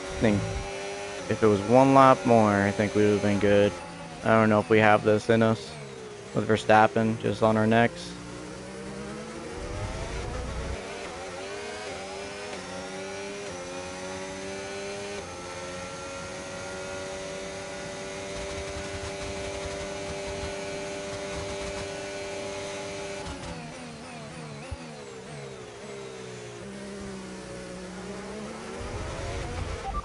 I think if it was one lap more, I think we would have been good. I don't know if we have this in us with Verstappen just on our necks.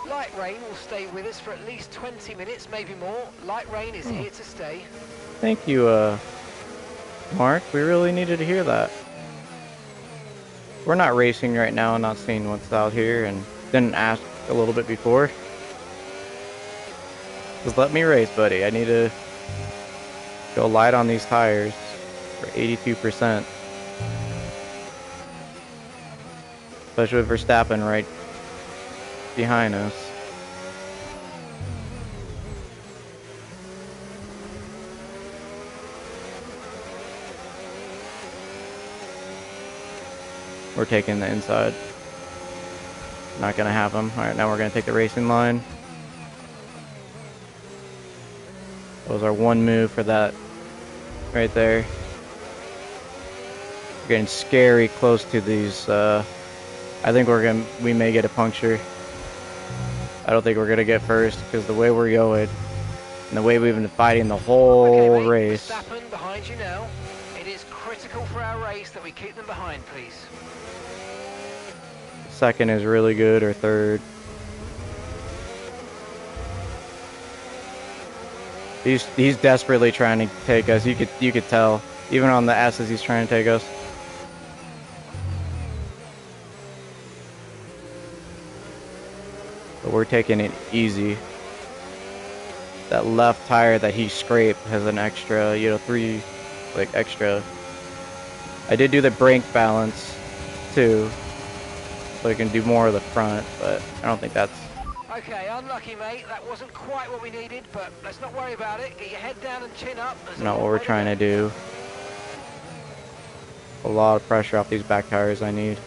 Light rain will stay with us for at least 20 minutes, maybe more. Light rain is here to stay. Thank you, Mark. We really needed to hear that. We're not racing right now and not seeing what's out here, and didn't ask a little bit before. Just let me race, buddy. I need to go light on these tires for 82%. Especially with Verstappen right behind us. We're taking the inside. Not gonna have them. Alright, now we're gonna take the racing line. That was our one move for that right there. We're getting scary close to these. I think we may get a puncture. I don't think we're gonna get first because the way we're going and the way we've been fighting the whole race. Verstappen behind you now. It is critical for our race that we keep them behind, please. Second is really good, or third. He's desperately trying to take us. You could tell. Even on the S's, he's trying to take us. But we're taking it easy. That left tire that he scraped has an extra, extra. I did do the brake balance too, so I can do more of the front, but I don't think that's... Okay, unlucky, mate. That wasn't quite what we needed, but let's not worry about it. Get your head down and chin up. Not what we're trying to do. A lot of pressure off these back tires I need.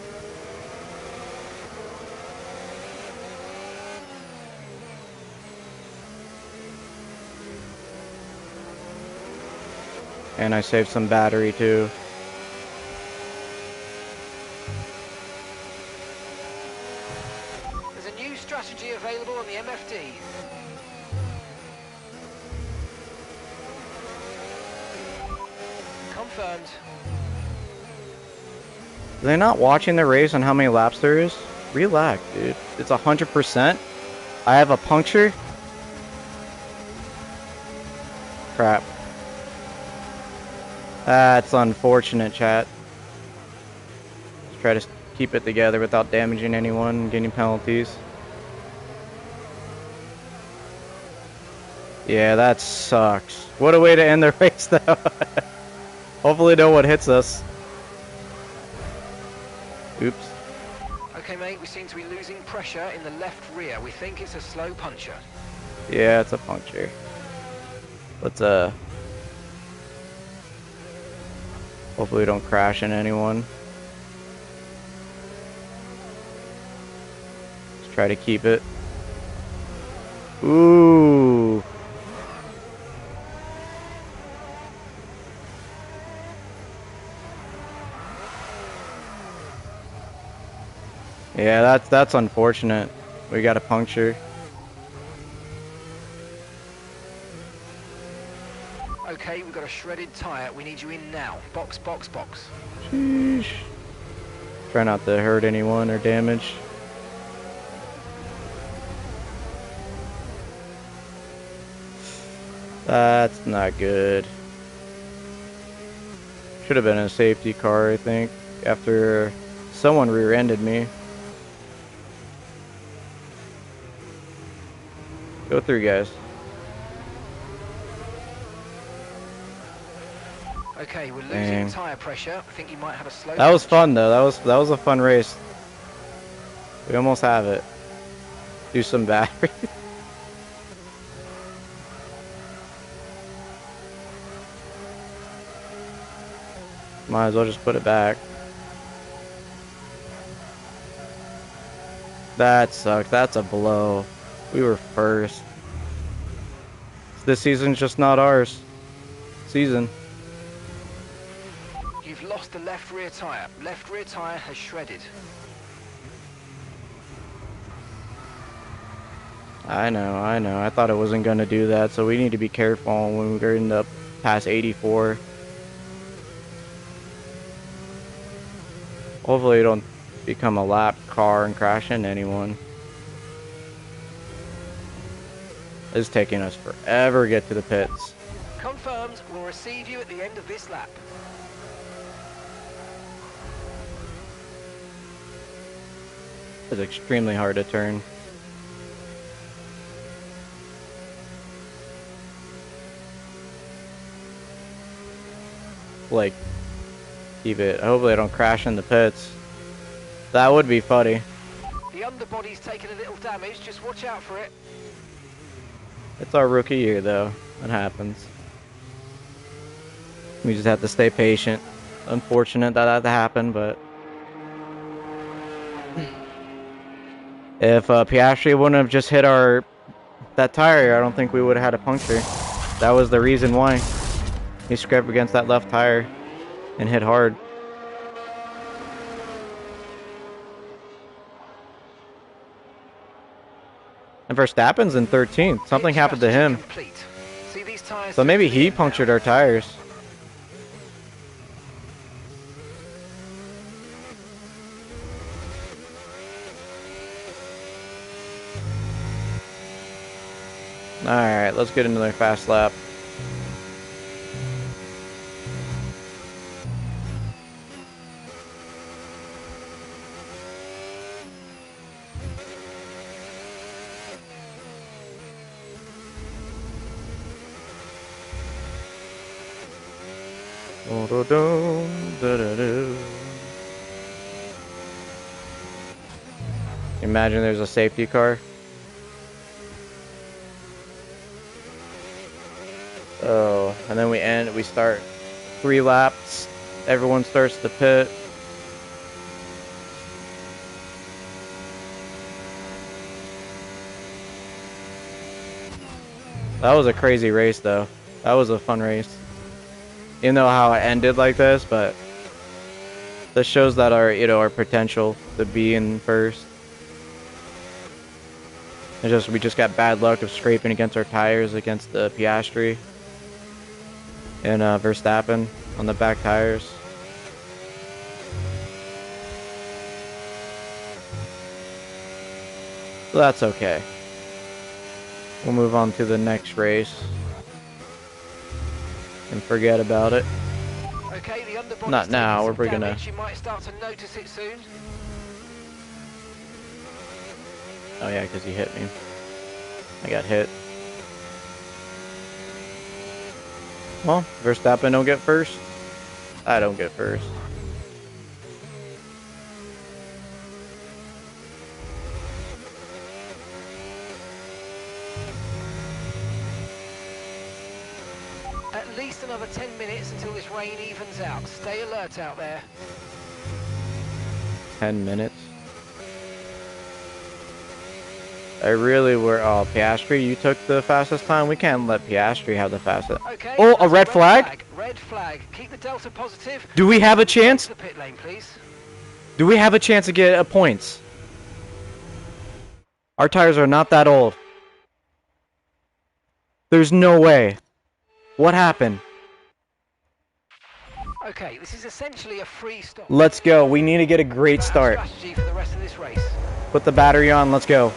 And I saved some battery too. There's a new strategy available on the MFD. Confirmed. Are they not watching the race on how many laps there is? Relax, dude. It's 100%. I have a puncture. Crap. That's unfortunate, chat. Let's try to keep it together without damaging anyone and getting penalties. Yeah, that sucks. What a way to end the race, though. Hopefully no one hits us. Oops. Okay, mate, we seem to be losing pressure in the left rear. We think it's a slow puncture. Yeah, it's a puncture. Let's, hopefully we don't crash into anyone. Let's try to keep it. Ooh. Yeah, that's unfortunate. We got a puncture. Okay, we've got a shredded tyre. We need you in now. Box, box, box. Sheesh. Try not to hurt anyone or damage. That's not good. Should have been a safety car, I think, after someone rear-ended me. Go through, guys. Okay, we're losing Dang. tyre pressure. I think you might have a slow That was puncture. fun, though. That was a fun race. We almost have it. Do some battery. Might as well just put it back. That sucks. That's a blow. We were first. This season's just not ours. Season. You've lost the left rear tyre. Left rear tyre has shredded. I know. I thought it wasn't going to do that, so we need to be careful when we end up past 84. Hopefully, you don't become a lap car and crash into anyone. It's taking us forever to get to the pits. Confirmed, we'll receive you at the end of this lap. It's extremely hard to turn. Like, keep it. Hopefully I don't crash in the pits. That would be funny. The underbody's taken a little damage. Just watch out for it. It's our rookie year, though. It happens. We just have to stay patient. Unfortunate that happened, but if Piastri wouldn't have just hit that tire, I don't think we would have had a puncture. That was the reason why. He scraped against that left tire and hit hard. And Verstappen's in 13th. Something happened to him. See these tires, So maybe he punctured our tires. Alright, let's get another fast lap. Imagine there's a safety car. Oh, and then we start 3 laps. Everyone starts to pit. That was a crazy race, though. That was a fun race. You know how it ended like this, but this shows that our potential to be in first. We just got bad luck of scraping against our tires against the Piastri and Verstappen on the back tires. So that's okay. We'll move on to the next race and forget about it. Okay, the underbody's Not now. taken We're some gonna. damage. You might start to notice it soon. Oh yeah, because he hit me. I got hit. Well, Verstappen don't get first. I don't get first. At least another 10 minutes until this rain evens out. Stay alert out there. 10 minutes. I really were. Oh, Piastri, you took the fastest time. We can't let Piastri have the fastest. Okay, Oh, a red flag? Red flag. Keep the delta positive. Do we have a chance? The pit lane, please. Do we have a chance to get a points? Our tires are not that old. There's no way. What happened? Okay, this is essentially a free stop. Let's go. We need to get a great start. Strategy for the rest of this race. Put the battery on. Let's go.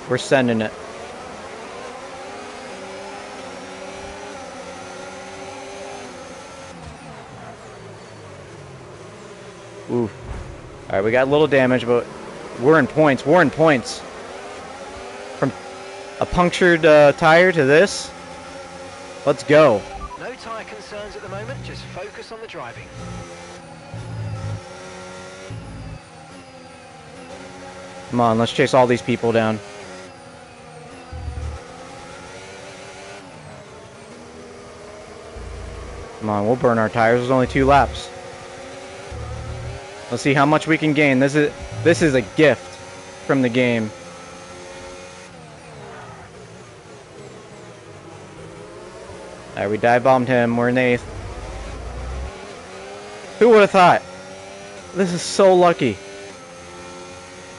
We're sending it. Ooh. Alright, we got a little damage, but we're in points. We're in points. From a punctured tire to this. Let's go. No tyre concerns at the moment. Just focus on the driving. Come on, let's chase all these people down. Come on, we'll burn our tires. There's only 2 laps. Let's see how much we can gain. This is a gift from the game. Alright, we dive bombed him. We're in 8th. Who would have thought? This is so lucky.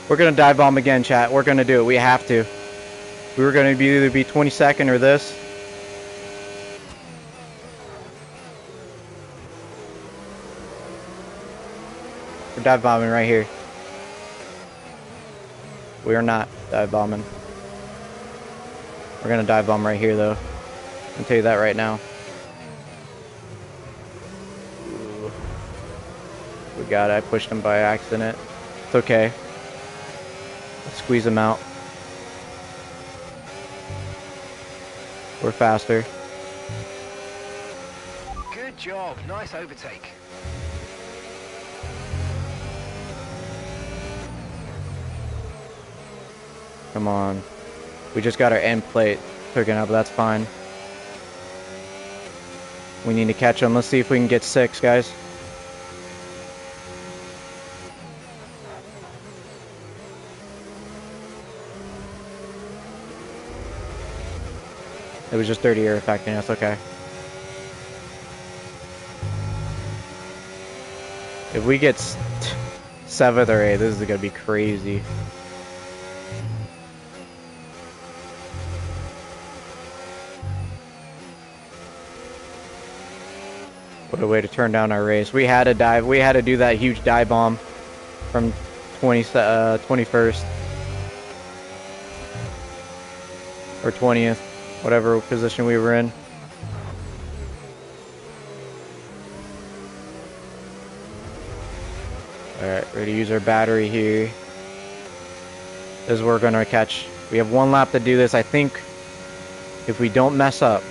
We're gonna dive bomb again, chat. We're gonna do it. We have to. We were gonna either be 22nd or this. We're dive bombing right here. We are not dive bombing. We're gonna dive bomb right here, though. I'll tell you that right now. Ooh. We got it. I pushed him by accident. It's okay. Let's squeeze him out. We're faster. Good job. Nice overtake. Come on. We just got our end plate taken up, but that's fine. We need to catch them. Let's see if we can get 6, guys. It was just 30 air affecting us, okay. If we get 7th or 8th, this is gonna be crazy. What a way to turn down our race. We had to dive. We had to do that huge dive bomb from 21st or 20th, whatever position we were in. All right, ready to use our battery here. This is where we're gonna catch. We have 1 lap to do this. I think if we don't mess up,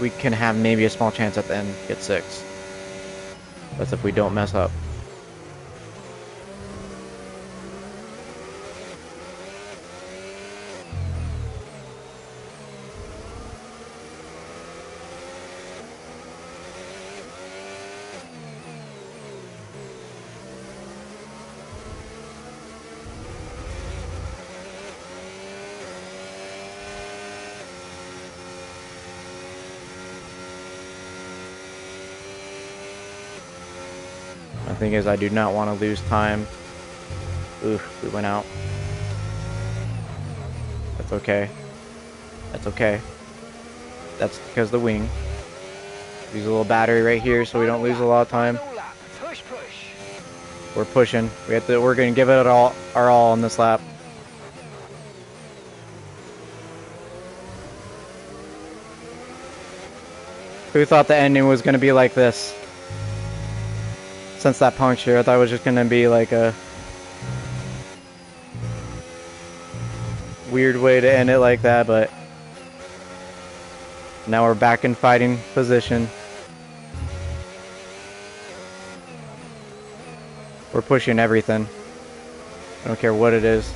we can have maybe a small chance at the end to get 6. That's if we don't mess up. The thing is, I do not want to lose time. Oof, we went out. That's okay. That's okay. That's because the wing. Use a little battery right here so we don't lose a lot of time. Push, push. We're pushing. We're gonna give it our all on this lap. Who thought the ending was gonna be like this? Since that puncture, I thought it was just gonna be like a weird way to end it like that, but now we're back in fighting position. We're pushing everything. I don't care what it is.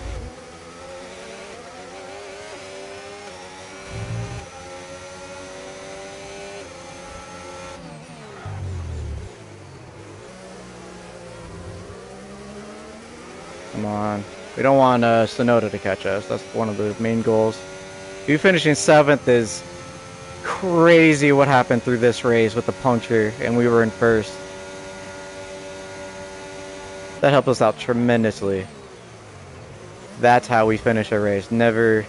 Come on. We don't want Sonoda to catch us. That's one of the main goals. You finishing 7th is crazy what happened through this race with the puncture, and we were in 1st. That helped us out tremendously. That's how we finish a race. Never...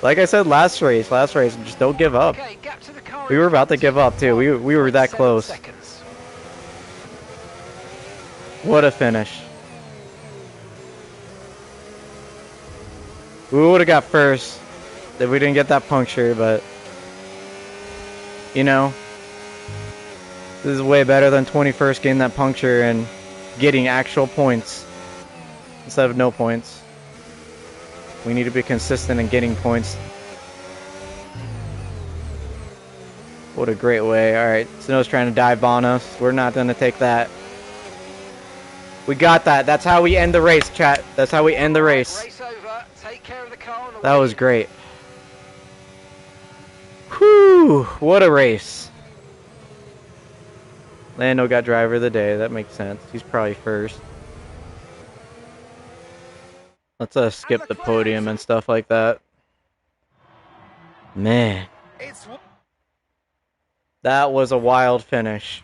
Like I said last race, just don't give up. Okay, gap to the car We were about to give up too. We were that close. Seconds. What a finish. We would have got 1st if we didn't get that puncture, but you know, this is way better than 21st getting that puncture and getting actual points instead of no points. We need to be consistent in getting points. What a great way. Alright, Snow's trying to dive on us. We're not going to take that. We got that. That's how we end the race, chat. That's how we end the race. Race over. Take care of the car on the That way. was great. Whew, what a race. Lando got driver of the day. That makes sense. He's probably 1st. Let's skip the podium and stuff like that. Man, that was a wild finish.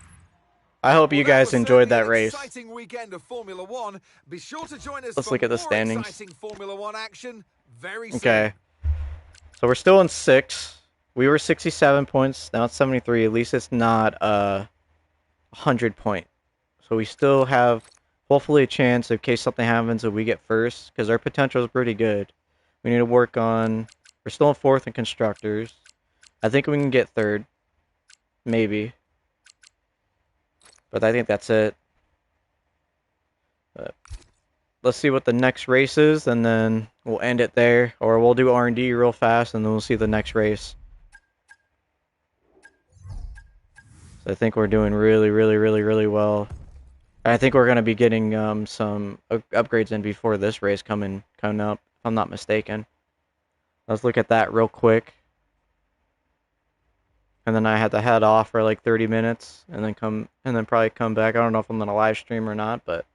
I hope you guys enjoyed that race. Exciting weekend of Formula One. Be sure to join us Let's for look at the more standings. exciting Formula One action very soon. Okay. So we're still in 6th. We were 67 points. Now it's 73. At least it's not 100 point. So we still have hopefully a chance in case something happens if we get 1st, because our potential is pretty good. We need to work on... We're still in 4th in constructors. I think we can get 3rd. Maybe. But I think that's it. But let's see what the next race is, and then we'll end it there. Or we'll do R&D real fast, and then we'll see the next race. So I think we're doing really well. I think we're going to be getting some upgrades in before this race coming up, if I'm not mistaken. Let's look at that real quick. And then I had to head off for like 30 minutes and then probably come back. I don't know if I'm going to live stream or not, but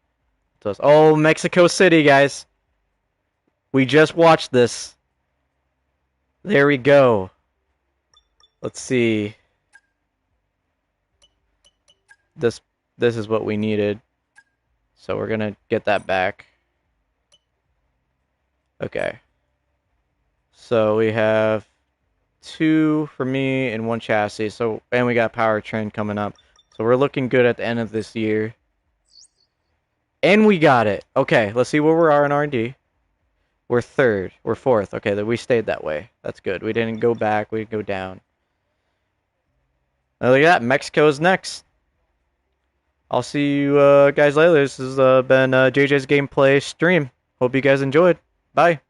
oh, Mexico City, guys. We just watched this. There we go. Let's see. This is what we needed. So we're going to get that back. Okay. So we have 2 for me and 1 chassis. So, and we got powertrain coming up. So we're looking good at the end of this year. And we got it. Okay, let's see where we are in R&D. We're 3rd. We're 4th. Okay, we stayed that way. That's good. We didn't go back. We didn't go down. Now look at that. Mexico's next. I'll see you guys later. This has been JJ's Gameplay stream. Hope you guys enjoyed. Bye.